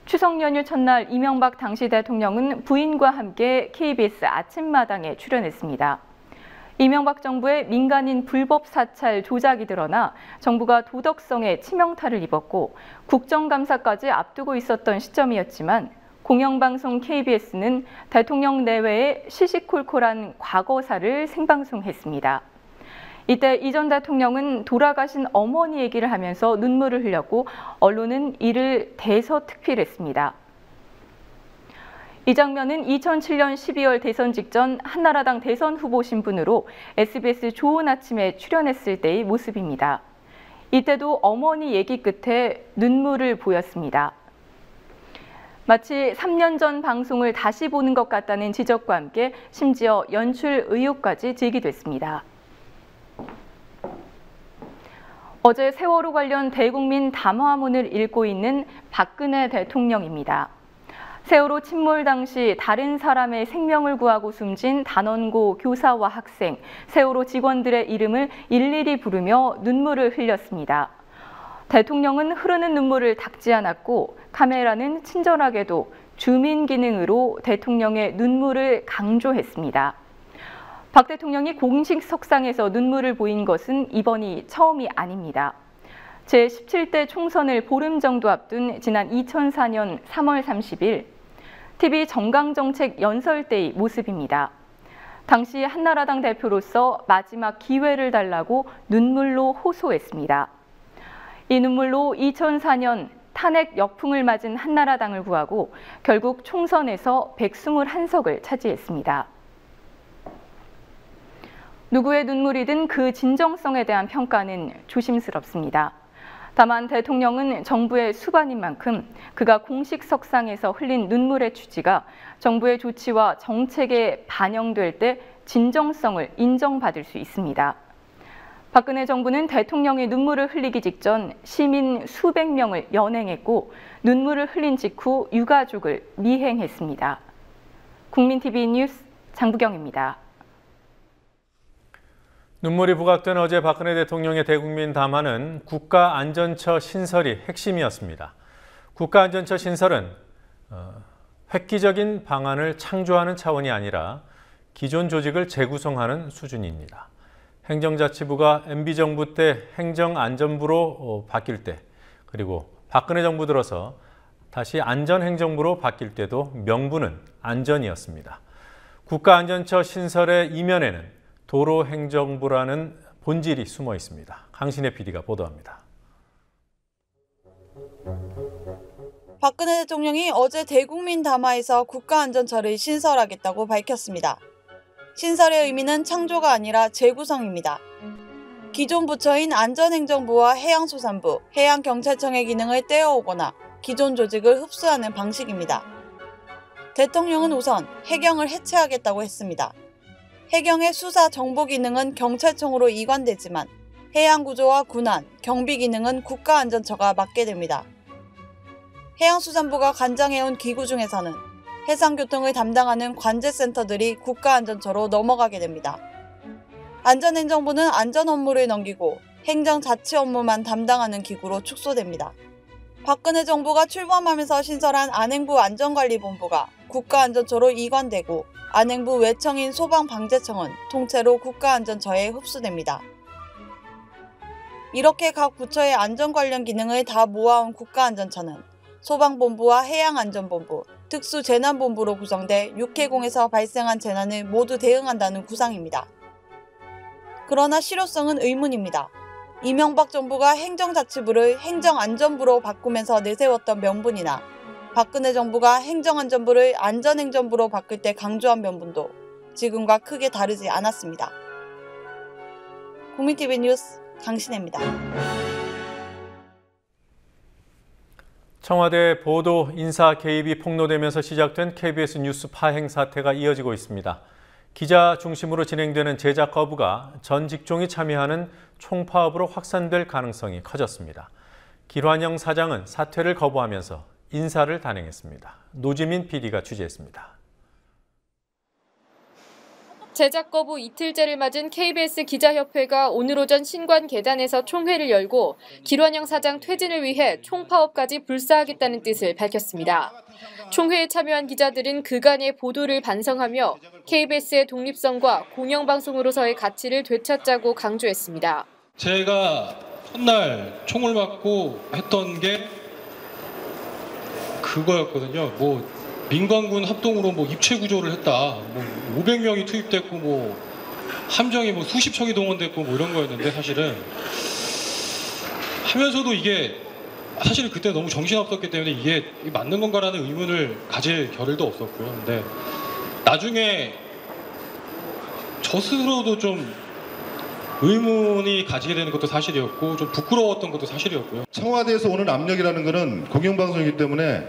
추석 연휴 첫날 이명박 당시 대통령은 부인과 함께 KBS 아침마당에 출연했습니다. 이명박 정부의 민간인 불법 사찰 조작이 드러나 정부가 도덕성에 치명타를 입었고 국정감사까지 앞두고 있었던 시점이었지만 공영방송 KBS는 대통령 내외의 시시콜콜한 과거사를 생방송했습니다. 이때 이 전 대통령은 돌아가신 어머니 얘기를 하면서 눈물을 흘렸고 언론은 이를 대서특필했습니다. 이 장면은 2007년 12월 대선 직전 한나라당 대선 후보 신분으로 SBS 좋은 아침에 출연했을 때의 모습입니다. 이때도 어머니 얘기 끝에 눈물을 보였습니다. 마치 3년 전 방송을 다시 보는 것 같다는 지적과 함께 심지어 연출 의혹까지 제기됐습니다. 어제 세월호 관련 대국민 담화문을 읽고 있는 박근혜 대통령입니다. 세월호 침몰 당시 다른 사람의 생명을 구하고 숨진 단원고 교사와 학생, 세월호 직원들의 이름을 일일이 부르며 눈물을 흘렸습니다. 대통령은 흐르는 눈물을 닦지 않았고 카메라는 친절하게도 주민 기능으로 대통령의 눈물을 강조했습니다. 박 대통령이 공식 석상에서 눈물을 보인 것은 이번이 처음이 아닙니다. 제17대 총선을 보름 정도 앞둔 지난 2004년 3월 30일 TV 정강정책 연설 때의 모습입니다. 당시 한나라당 대표로서 마지막 기회를 달라고 눈물로 호소했습니다. 이 눈물로 2004년 탄핵 역풍을 맞은 한나라당을 구하고 결국 총선에서 121석을 차지했습니다. 누구의 눈물이든 그 진정성에 대한 평가는 조심스럽습니다. 다만 대통령은 정부의 수반인 만큼 그가 공식 석상에서 흘린 눈물의 취지가 정부의 조치와 정책에 반영될 때 진정성을 인정받을 수 있습니다. 박근혜 정부는 대통령의 눈물을 흘리기 직전 시민 수백 명을 연행했고 눈물을 흘린 직후 유가족을 미행했습니다. 국민TV 뉴스 장부경입니다. 눈물이 부각된 어제 박근혜 대통령의 대국민 담화는 국가안전처 신설이 핵심이었습니다. 국가안전처 신설은 획기적인 방안을 창조하는 차원이 아니라 기존 조직을 재구성하는 수준입니다. 행정자치부가 MB정부 때 행정안전부로 바뀔 때, 그리고 박근혜 정부 들어서 다시 안전행정부로 바뀔 때도 명분은 안전이었습니다. 국가안전처 신설의 이면에는 도로행정부라는 본질이 숨어 있습니다. 강신혜 PD가 보도합니다. 박근혜 대통령이 어제 대국민 담화에서 국가안전처를 신설하겠다고 밝혔습니다. 신설의 의미는 창조가 아니라 재구성입니다. 기존 부처인 안전행정부와 해양수산부, 해양경찰청의 기능을 떼어오거나 기존 조직을 흡수하는 방식입니다. 대통령은 우선 해경을 해체하겠다고 했습니다. 해경의 수사 정보 기능은 경찰청으로 이관되지만 해양구조와 군안, 경비 기능은 국가안전처가 맡게 됩니다. 해양수산부가 관장해온 기구 중에서는 해상교통을 담당하는 관제센터들이 국가안전처로 넘어가게 됩니다. 안전행정부는 안전 업무를 넘기고 행정자치 업무만 담당하는 기구로 축소됩니다. 박근혜 정부가 출범하면서 신설한 안행부 안전관리본부가 국가안전처로 이관되고 안행부 외청인 소방방재청은 통째로 국가안전처에 흡수됩니다. 이렇게 각 부처의 안전 관련 기능을 다 모아온 국가안전처는 소방본부와 해양안전본부, 특수재난본부로 구성돼 육해공에서 발생한 재난을 모두 대응한다는 구상입니다. 그러나 실효성은 의문입니다. 이명박 정부가 행정자치부를 행정안전부로 바꾸면서 내세웠던 명분이나 박근혜 정부가 행정안전부를 안전행정부로 바꿀 때 강조한 명분도 지금과 크게 다르지 않았습니다. 국민TV 뉴스 강신혜입니다. 청와대 보도 인사 개입이 폭로되면서 시작된 KBS 뉴스 파행 사태가 이어지고 있습니다. 기자 중심으로 진행되는 제작 거부가 전 직종이 참여하는 총파업으로 확산될 가능성이 커졌습니다. 길환영 사장은 사퇴를 거부하면서 인사를 단행했습니다. 노지민 PD가 취재했습니다. 제작 거부 이틀째를 맞은 KBS 기자협회가 오늘 오전 신관 계단에서 총회를 열고 길환영 사장 퇴진을 위해 총파업까지 불사하겠다는 뜻을 밝혔습니다. 총회에 참여한 기자들은 그간의 보도를 반성하며 KBS의 독립성과 공영방송으로서의 가치를 되찾자고 강조했습니다. 제가 첫날 총을 맞고 했던 게 그거였거든요. 민관군 합동으로 입체 구조를 했다. 500명이 투입됐고 함정이 수십 척이 동원됐고 이런 거였는데 사실은 하면서도 이게 사실 그때 너무 정신없었기 때문에 이게 맞는 건가라는 의문을 가질 겨를도 없었고요. 근데 나중에 저 스스로도 좀 의문이 가지게 되는 것도 사실이었고 좀 부끄러웠던 것도 사실이었고요. 청와대에서 오는 압력이라는 것은 공영방송이기 때문에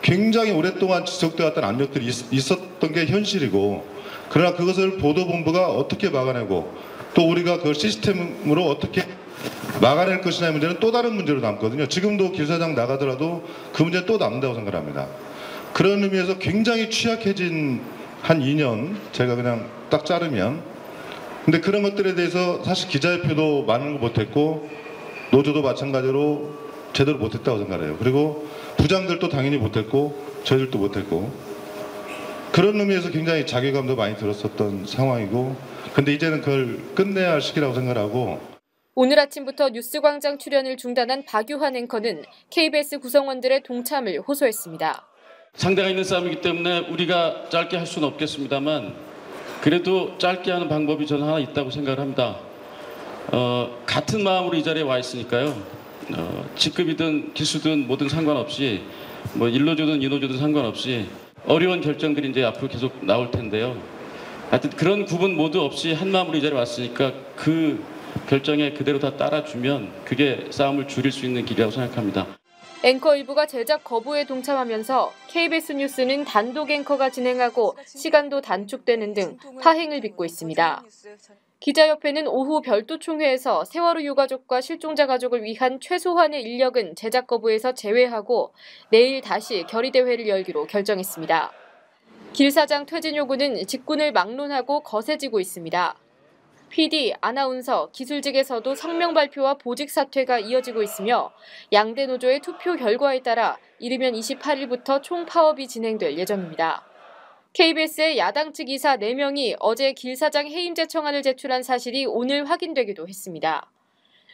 굉장히 오랫동안 지속되었던 압력들이 있었던 게 현실이고, 그러나 그것을 보도본부가 어떻게 막아내고 또 우리가 그걸 시스템으로 어떻게 막아낼 것이냐의 문제는 또 다른 문제로 남거든요. 지금도 길사장 나가더라도 그 문제는 또 남는다고 생각합니다. 그런 의미에서 굉장히 취약해진 한 2년 제가 그냥 딱 자르면, 근데 그런 것들에 대해서 사실 기자협회도 많은 거 못했고 노조도 마찬가지로 제대로 못했다고 생각해요. 그리고 부장들도 당연히 못했고 저희들도 못했고, 그런 의미에서 굉장히 자괴감도 많이 들었었던 상황이고, 근데 이제는 그걸 끝내야 할 시기라고 생각하고. 오늘 아침부터 뉴스광장 출연을 중단한 박유한 앵커는 KBS 구성원들의 동참을 호소했습니다. 상대가 있는 싸움이기 때문에 우리가 짧게 할 수는 없겠습니다만 그래도 짧게 하는 방법이 저는 하나 있다고 생각을 합니다. 같은 마음으로 이 자리에 와 있으니까요. 직급이든 기수든 뭐든 상관없이 일노조든 이노조든 상관없이 어려운 결정들이 이제 앞으로 계속 나올 텐데요. 하여튼 그런 구분 모두 없이 한 마음으로 이 자리에 왔으니까 그 결정에 그대로 다 따라주면 그게 싸움을 줄일 수 있는 길이라고 생각합니다. 앵커 일부가 제작 거부에 동참하면서 KBS 뉴스는 단독 앵커가 진행하고 시간도 단축되는 등 파행을 빚고 있습니다. 기자협회는 오후 별도 총회에서 세월호 유가족과 실종자 가족을 위한 최소한의 인력은 제작 거부에서 제외하고 내일 다시 결의대회를 열기로 결정했습니다. 길 사장 퇴진 요구는 직군을 막론하고 거세지고 있습니다. PD, 아나운서, 기술직에서도 성명 발표와 보직 사퇴가 이어지고 있으며 양대 노조의 투표 결과에 따라 이르면 28일부터 총파업이 진행될 예정입니다. KBS의 야당 측 이사 4명이 어제 길 사장 해임제 청안을 제출한 사실이 오늘 확인되기도 했습니다.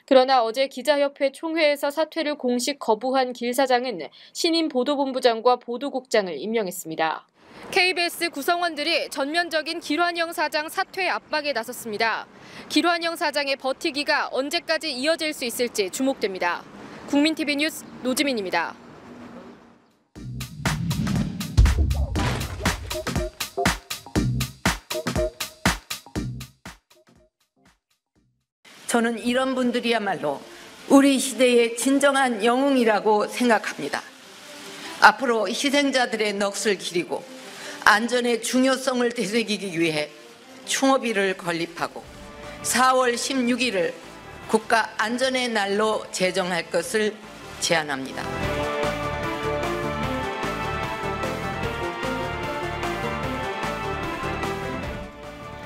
그러나 어제 기자협회 총회에서 사퇴를 공식 거부한 길 사장은 신임 보도본부장과 보도국장을 임명했습니다. KBS 구성원들이 전면적인 길환영 사장 사퇴 압박에 나섰습니다. 길환영 사장의 버티기가 언제까지 이어질 수 있을지 주목됩니다. 국민TV 뉴스 노지민입니다. 저는 이런 분들이야말로 우리 시대의 진정한 영웅이라고 생각합니다. 앞으로 희생자들의 넋을 기리고 안전의 중요성을 되새기기 위해 충업일을 건립하고 4월 16일을 국가 안전의 날로 제정할 것을 제안합니다.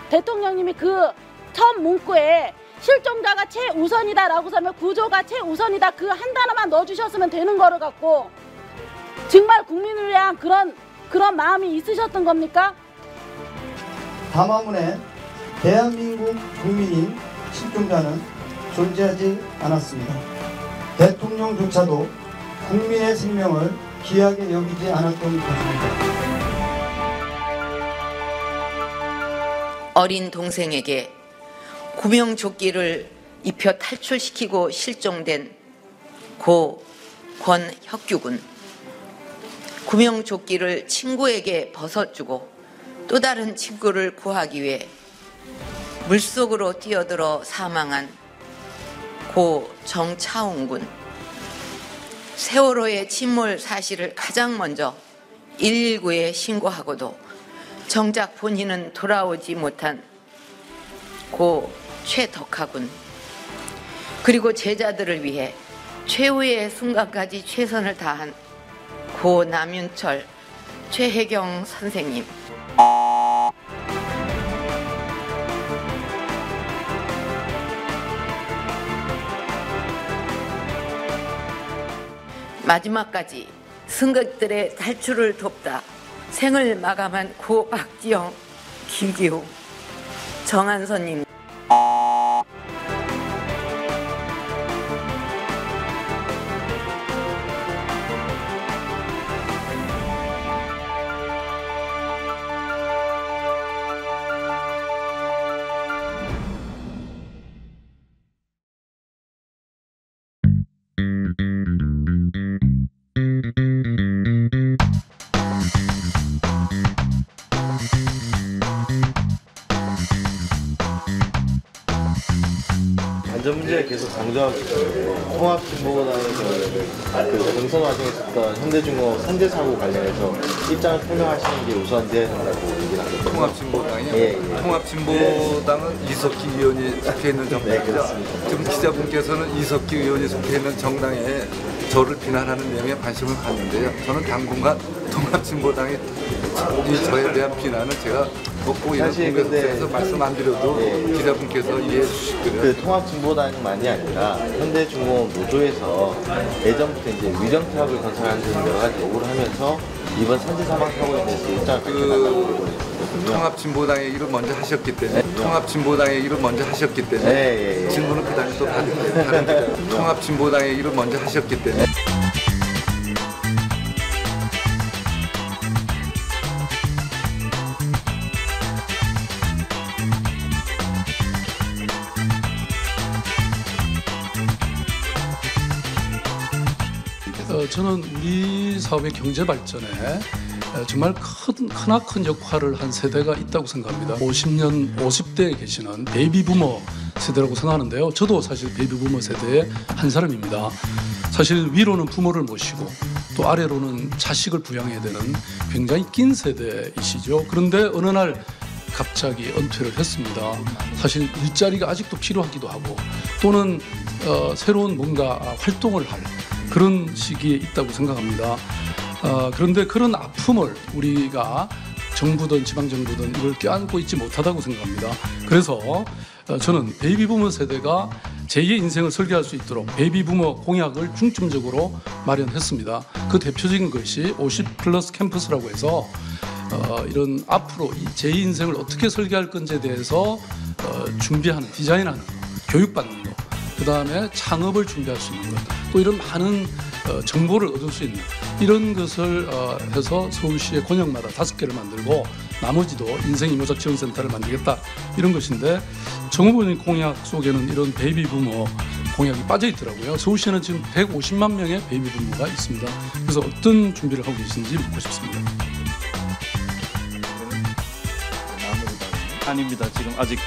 대통령님이 그 첫 문구에 실종자가 최우선이다라고 하면 구조가 최우선이다 그 한 단어만 넣어주셨으면 되는 거를 갖고 정말 국민을 위한 그런 마음이 있으셨던 겁니까? 담화문에 대한민국 국민인 실종자는 존재하지 않았습니다. 대통령조차도 국민의 생명을 귀하게 여기지 않았던 것입니다. 어린 동생에게 구명조끼를 입혀 탈출시키고 실종된 고 권혁규군. 구명조끼를 친구에게 벗어주고 또 다른 친구를 구하기 위해 물속으로 뛰어들어 사망한 고 정차웅군. 세월호의 침몰 사실을 가장 먼저 119에 신고하고도 정작 본인은 돌아오지 못한 고 최덕하군. 그리고 제자들을 위해 최후의 순간까지 최선을 다한 고 남윤철, 최혜경 선생님. 마지막까지 승객들의 탈출을 돕다 생을 마감한 고 박지영, 김기호, 정한선님. 안전 문제를 계속 강조하고 있는데 통합진보당에서 그 경선 과정에 있었던 현대중공업 산재 사고 관련해서 입장을 표명하시는 게 우선돼야 된다고 얘기를 하거든요. 통합진보당이요? 예. 통합진보당은 이석기 의원이 속해 있는 정당이죠. 네, 그렇습니다. 지금 기자분께서는 이석기 의원이 속해 있는 정당에 저를 비난하는 내용에 관심을 갖는데요. 저는 당분간 통합진보당이 저에 대한 비난은 제가 꼭 이런 공개에서 말씀 안 드려도 기자분께서 이해해 주실 거예요. 그 통합진보당만이 아니라 현대중공업 노조에서 예전부터 이제 위령 타협을 건설하는 여러 가지 요구를 하면서 이번 산재 사망 사고에 대해서 입장을 밝혀달라고 통합진보당의 일을 먼저 하셨기 때문에 통합진보당의 일을 먼저 하셨기 때문에 질문을 그 다음에 또 받을게요. 통합진보당의 일을 먼저 하셨기 때문에 저는 우리 사업의 경제 발전에 정말 크나큰 역할을 한 세대가 있다고 생각합니다. 50년, 50대에 계시는 베이비부머 세대라고 생각하는데요. 저도 사실 베이비부머 세대의 한 사람입니다. 사실 위로는 부모를 모시고 또 아래로는 자식을 부양해야 되는 굉장히 낀 세대이시죠. 그런데 어느 날 갑자기 은퇴를 했습니다. 사실 일자리가 아직도 필요하기도 하고 또는 새로운 뭔가 활동을 할 그런 시기에 있다고 생각합니다. 그런데 그런 아픔을 우리가 정부든 지방정부든 이걸 껴안고 있지 못하다고 생각합니다. 그래서 저는 베이비부머 세대가 제2의 인생을 설계할 수 있도록 베이비부머 공약을 중점적으로 마련했습니다. 그 대표적인 것이 50+ 캠퍼스라고 해서 이런 앞으로 제2 인생을 어떻게 설계할 건지에 대해서 준비하는, 디자인하는 것, 교육받는 것, 그 다음에 창업을 준비할 수 있는 것, 또 이런 많은 정보를 얻을 수 있는 이런 것을 해서 서울시의 권역마다 5개를 만들고 나머지도 인생이모작 지원센터를 만들겠다 이런 것인데 정부의 공약 속에는 이런 베이비부머 공약이 빠져 있더라고요. 서울시는 지금 150만 명의 베이비부머가 있습니다. 그래서 어떤 준비를 하고 계신지 묻고 싶습니다. 아닙니다. 지금 아직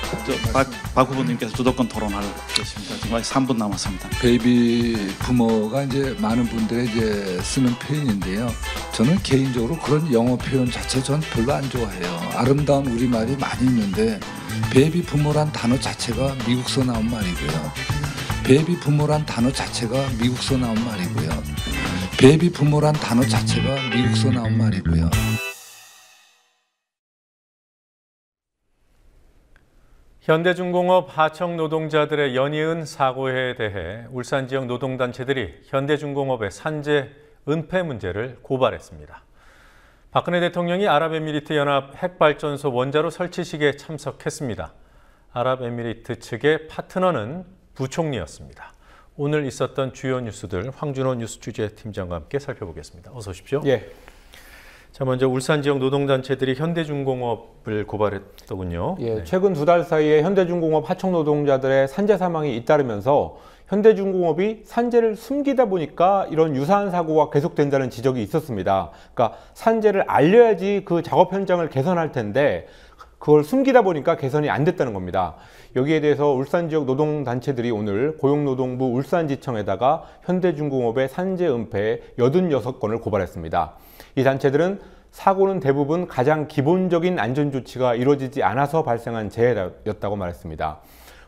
박 후보님께서 주도권 토론할 계십니다. 지금 아직 3분 남았습니다. 베이비 부모가 이제 많은 분들의 이제 쓰는 표현인데요. 저는 개인적으로 그런 영어 표현 자체 전 별로 안 좋아해요. 아름다운 우리말이 많이 있는데 베이비 부모란 단어 자체가 미국서 나온 말이고요. 베이비 부모란 단어 자체가 미국서 나온 말이고요. 베이비 부모란 단어 자체가 미국서 나온 말이고요. 현대중공업 하청 노동자들의 연이은 사고에 대해 울산 지역 노동단체들이 현대중공업의 산재 은폐 문제를 고발했습니다. 박근혜 대통령이 아랍에미리트 연합 핵발전소 원자로 설치식에 참석했습니다. 아랍에미리트 측의 파트너는 부총리였습니다. 오늘 있었던 주요 뉴스들 황준호 뉴스취재팀장과 함께 살펴보겠습니다. 어서 오십시오. 예. 자, 먼저 울산 지역 노동단체들이 현대중공업을 고발했더군요. 예, 네. 최근 2달 사이에 현대중공업 하청 노동자들의 산재 사망이 잇따르면서 현대중공업이 산재를 숨기다 보니까 이런 유사한 사고가 계속된다는 지적이 있었습니다. 그러니까 산재를 알려야지 그 작업 현장을 개선할 텐데 그걸 숨기다 보니까 개선이 안 됐다는 겁니다. 여기에 대해서 울산 지역 노동단체들이 오늘 고용노동부 울산지청에다가 현대중공업의 산재 은폐 86건을 고발했습니다. 이 단체들은 사고는 대부분 가장 기본적인 안전조치가 이루어지지 않아서 발생한 재해였다고 말했습니다.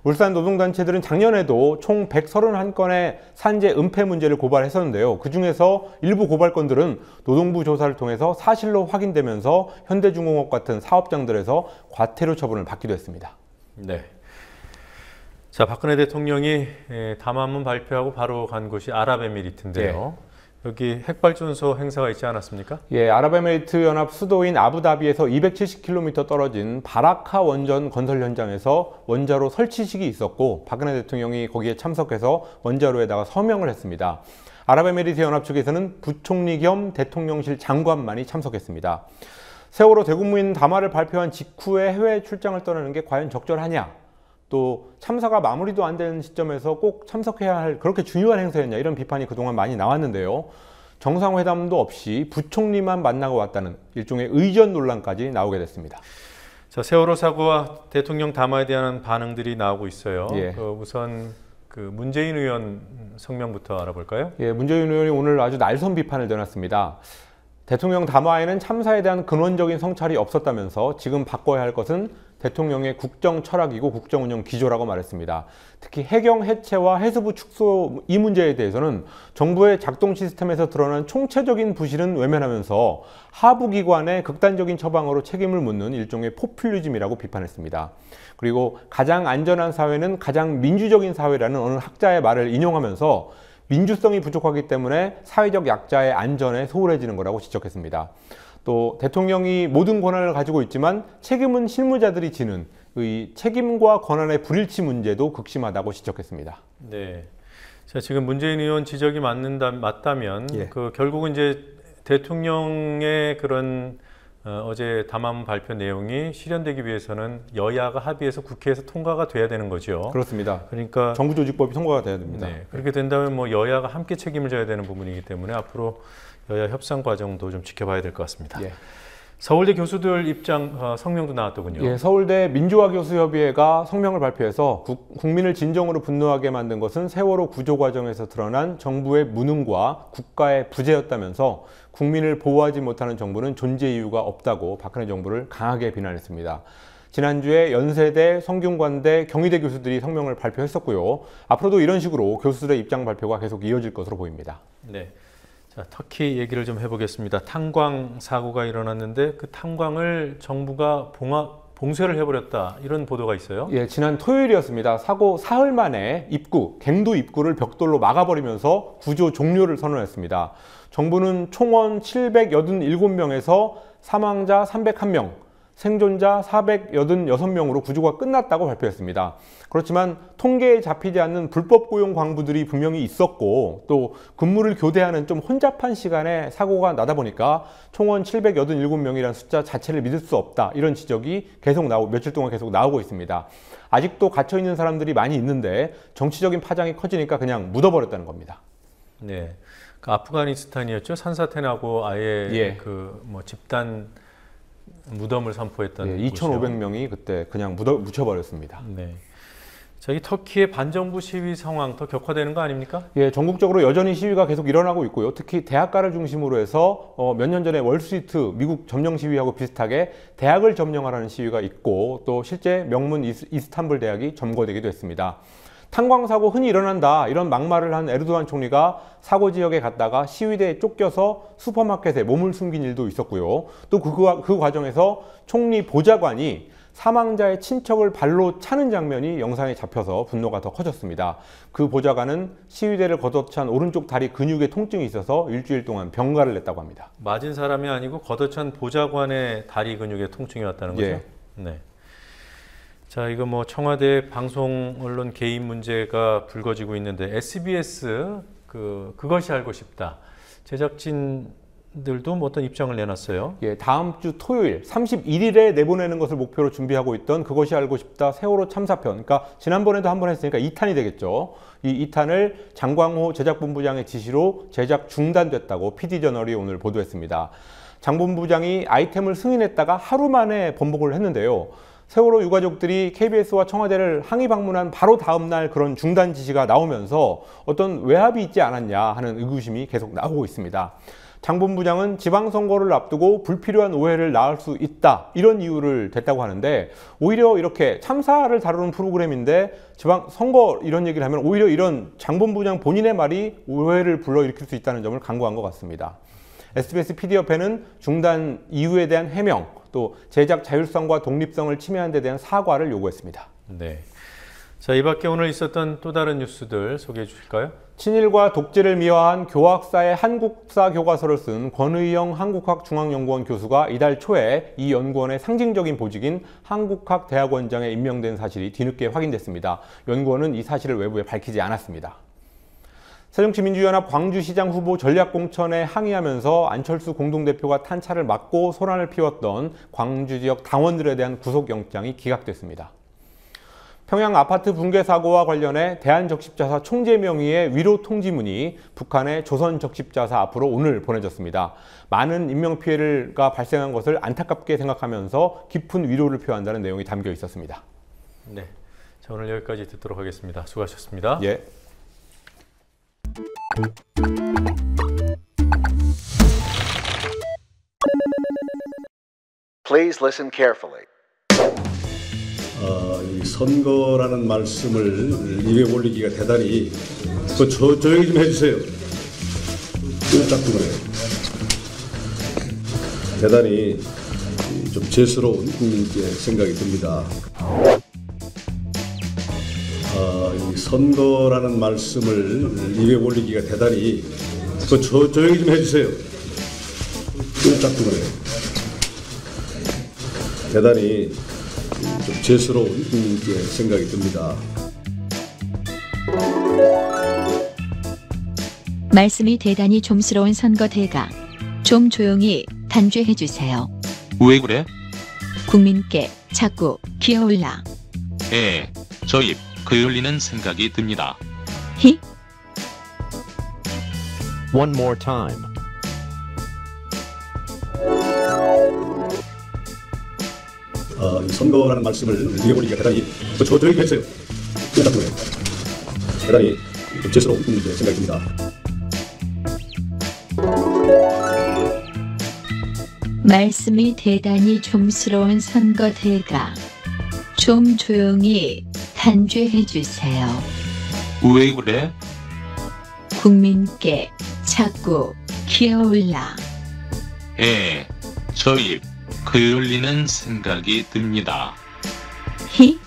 울산 노동단체들은 작년에도 총 131건의 산재 은폐 문제를 고발했었는데요. 그중에서 일부 고발건들은 노동부 조사를 통해서 사실로 확인되면서 현대중공업 같은 사업장들에서 과태료 처분을 받기도 했습니다. 네. 자, 박근혜 대통령이 담화문 발표하고 바로 간 곳이 아랍에미리트인데요. 여기 핵발전소 행사가 있지 않았습니까? 예, 아랍에미리트 연합 수도인 아부다비에서 270km 떨어진 바라카 원전 건설 현장에서 원자로 설치식이 있었고 박근혜 대통령이 거기에 참석해서 원자로에다가 서명을 했습니다. 아랍에미리트 연합 측에서는 부총리 겸 대통령실 장관만이 참석했습니다. 세월호 대국민 담화를 발표한 직후에 해외 출장을 떠나는 게 과연 적절하냐? 또 참사가 마무리도 안 되는 시점에서 꼭 참석해야 할 그렇게 중요한 행사였냐 이런 비판이 그동안 많이 나왔는데요. 정상회담도 없이 부총리만 만나고 왔다는 일종의 의전 논란까지 나오게 됐습니다. 자, 세월호 사고와 대통령 담화에 대한 반응들이 나오고 있어요. 예. 우선 문재인 의원 성명부터 알아볼까요? 예, 문재인 의원이 오늘 아주 날선 비판을 내놨습니다. 대통령 담화에는 참사에 대한 근원적인 성찰이 없었다면서 지금 바꿔야 할 것은 대통령의 국정 철학이고 국정 운영 기조라고 말했습니다. 특히 해경 해체와 해수부 축소 이 문제에 대해서는 정부의 작동 시스템에서 드러난 총체적인 부실은 외면하면서 하부기관의 극단적인 처방으로 책임을 묻는 일종의 포퓰리즘이라고 비판했습니다. 그리고 가장 안전한 사회는 가장 민주적인 사회라는 어느 학자의 말을 인용하면서 민주성이 부족하기 때문에 사회적 약자의 안전에 소홀해지는 거라고 지적했습니다. 또 대통령이 모든 권한을 가지고 있지만 책임은 실무자들이 지는 이 책임과 권한의 불일치 문제도 극심하다고 지적했습니다. 네. 자, 지금 문재인 의원 지적이 맞다면 예. 결국은 이제 대통령의 그런 어제 담화 발표 내용이 실현되기 위해서는 여야가 합의해서 국회에서 통과가 돼야 되는 거죠. 그렇습니다. 그러니까 정부조직법이 통과가 돼야 됩니다. 네, 그렇게 된다면 뭐 여야가 함께 책임을 져야 되는 부분이기 때문에 앞으로 여야 협상 과정도 좀 지켜봐야 될 것 같습니다. 예. 서울대 교수들 입장 성명도 나왔더군요. 예, 서울대 민주화교수협의회가 성명을 발표해서 국민을 진정으로 분노하게 만든 것은 세월호 구조 과정에서 드러난 정부의 무능과 국가의 부재였다면서 국민을 보호하지 못하는 정부는 존재 이유가 없다고 박근혜 정부를 강하게 비난했습니다. 지난주에 연세대, 성균관대, 경희대 교수들이 성명을 발표했었고요. 앞으로도 이런 식으로 교수들의 입장 발표가 계속 이어질 것으로 보입니다. 네. 자, 터키 얘기를 좀 해보겠습니다. 탄광 사고가 일어났는데 그 탄광을 정부가 봉쇄를 해버렸다 이런 보도가 있어요. 예, 지난 토요일이었습니다. 사고 사흘 만에 갱도 입구를 벽돌로 막아버리면서 구조 종료를 선언했습니다. 정부는 총원 787명에서 사망자 301명, 생존자 486명으로 구조가 끝났다고 발표했습니다. 그렇지만 통계에 잡히지 않는 불법 고용 광부들이 분명히 있었고 또 근무를 교대하는 좀 혼잡한 시간에 사고가 나다 보니까 총원 787명이라는 숫자 자체를 믿을 수 없다 이런 지적이 며칠 동안 계속 나오고 있습니다. 아직도 갇혀있는 사람들이 많이 있는데 정치적인 파장이 커지니까 그냥 묻어버렸다는 겁니다. 네, 아프가니스탄이었죠. 산사태 나고 아예 예. 집단 무덤을 선포했던 네, 2,500명이 그때 그냥 묻혀버렸습니다. 네. 저희 터키의 반정부 시위 상황 더 격화되는 거 아닙니까? 예, 전국적으로 여전히 시위가 계속 일어나고 있고요. 특히 대학가를 중심으로 해서 몇 년 전에 월스트리트 미국 점령 시위하고 비슷하게 대학을 점령하라는 시위가 있고 또 실제 명문 이스탄불 대학이 점거되기도 했습니다. 탄광사고 흔히 일어난다 이런 막말을 한 에르도안 총리가 사고 지역에 갔다가 시위대에 쫓겨서 슈퍼마켓에 몸을 숨긴 일도 있었고요. 또 그 과정에서 총리 보좌관이 사망자의 친척을 발로 차는 장면이 영상에 잡혀서 분노가 더 커졌습니다. 그 보좌관은 시위대를 걷어찬 오른쪽 다리 근육에 통증이 있어서 일주일 동안 병가를 냈다고 합니다. 맞은 사람이 아니고 걷어찬 보좌관의 다리 근육에 통증이 왔다는 거죠? 예. 네. 자, 이거 청와대 방송 언론 개입 문제가 불거지고 있는데 SBS 그것이 알고 싶다. 제작진들도 어떤 입장을 내놨어요? 예, 다음 주 토요일 31일에 내보내는 것을 목표로 준비하고 있던 그것이 알고 싶다 세월호 참사편. 그러니까 지난번에도 한번 했으니까 2탄이 되겠죠. 이 2탄을 장광호 제작본부장의 지시로 제작 중단됐다고 PD저널이 오늘 보도했습니다. 장 본부장이 아이템을 승인했다가 하루 만에 번복을 했는데요. 세월호 유가족들이 KBS와 청와대를 항의 방문한 바로 다음 날 그런 중단 지시가 나오면서 어떤 외압이 있지 않았냐 하는 의구심이 계속 나오고 있습니다. 장 본부장은 지방선거를 앞두고 불필요한 오해를 낳을 수 있다 이런 이유를 댔다고 하는데 오히려 이렇게 참사를 다루는 프로그램인데 지방선거 이런 얘기를 하면 오히려 이런 장 본부장 본인의 말이 오해를 불러일으킬 수 있다는 점을 강조한 것 같습니다. SBS PD협회는 중단 이유에 대한 해명, 또 제작 자율성과 독립성을 침해한 데 대한 사과를 요구했습니다. 네. 자, 이 밖에 오늘 있었던 또 다른 뉴스들 소개해 주실까요? 친일과 독재를 미화한 교학사의 한국사 교과서를 쓴 권의영 한국학중앙연구원 교수가 이달 초에 이 연구원의 상징적인 보직인 한국학대학원장에 임명된 사실이 뒤늦게 확인됐습니다. 연구원은 이 사실을 외부에 밝히지 않았습니다. 새정치민주연합 광주시장 후보 전략공천에 항의하면서 안철수 공동대표가 탄차를 막고 소란을 피웠던 광주 지역 당원들에 대한 구속영장이 기각됐습니다. 평양 아파트 붕괴 사고와 관련해 대한적십자사 총재 명의의 위로 통지문이 북한의 조선적십자사 앞으로 오늘 보내졌습니다. 많은 인명피해가 발생한 것을 안타깝게 생각하면서 깊은 위로를 표한다는 내용이 담겨 있었습니다. 네, 자, 오늘 여기까지 듣도록 하겠습니다. 수고하셨습니다. 예. Please listen carefully. 이 선거라는 말씀을 입에 올리기가 대단히 조용히 좀 해주세요. 짝꿍을 대단히 좀 죄스러운 국민께 생각이 듭니다. 이 선거라는 말씀을 입에 올리기가 대단히 조용히 좀 해주세요. 짝꿍을 대단히 좀 죄스러운 국민께 생각이 듭니다. 말씀이 대단히 좀스러운 선거 대가. 좀 조용히 단죄해 주세요. 왜 그래? 국민께 자꾸 기어올라. 저 입 그을리는 생각이 듭니다. 히? One more time. 이 선거라는 말씀을 입에 올리기가 대단히 조용히 해주세요. 대단히 좀 죄스러운 국민께 생각이 듭니다. 말씀이 대단히 좀스러운 선거 대가. 좀 조용히 단죄해 주세요. 왜 그래? 국민께 자꾸 기어올라. 저 입 그을리는 생각이 듭니다. 히?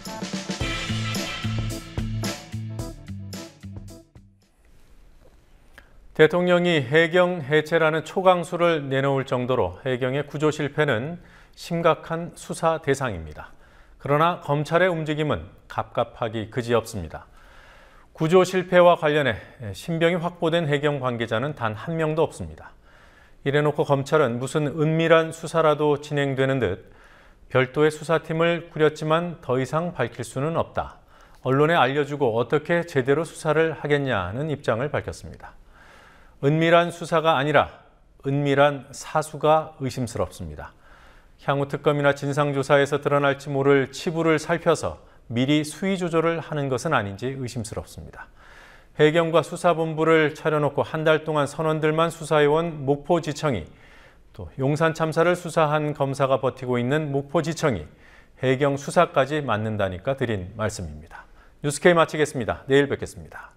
대통령이 해경 해체라는 초강수를 내놓을 정도로 해경의 구조 실패는 심각한 수사 대상입니다. 그러나 검찰의 움직임은 갑갑하기 그지없습니다. 구조 실패와 관련해 신병이 확보된 해경 관계자는 단 한 명도 없습니다. 이래놓고 검찰은 무슨 은밀한 수사라도 진행되는 듯 별도의 수사팀을 꾸렸지만 더 이상 밝힐 수는 없다. 언론에 알려주고 어떻게 제대로 수사를 하겠냐는 입장을 밝혔습니다. 은밀한 수사가 아니라 은밀한 사수가 의심스럽습니다. 향후 특검이나 진상조사에서 드러날지 모를 치부를 살펴서 미리 수위 조절을 하는 것은 아닌지 의심스럽습니다. 해경과 수사본부를 차려놓고 한 달 동안 선원들만 수사해온 목포지청이, 또 용산 참사를 수사한 검사가 버티고 있는 목포지청이 해경 수사까지 맡는다니까 드린 말씀입니다. 뉴스K 마치겠습니다. 내일 뵙겠습니다.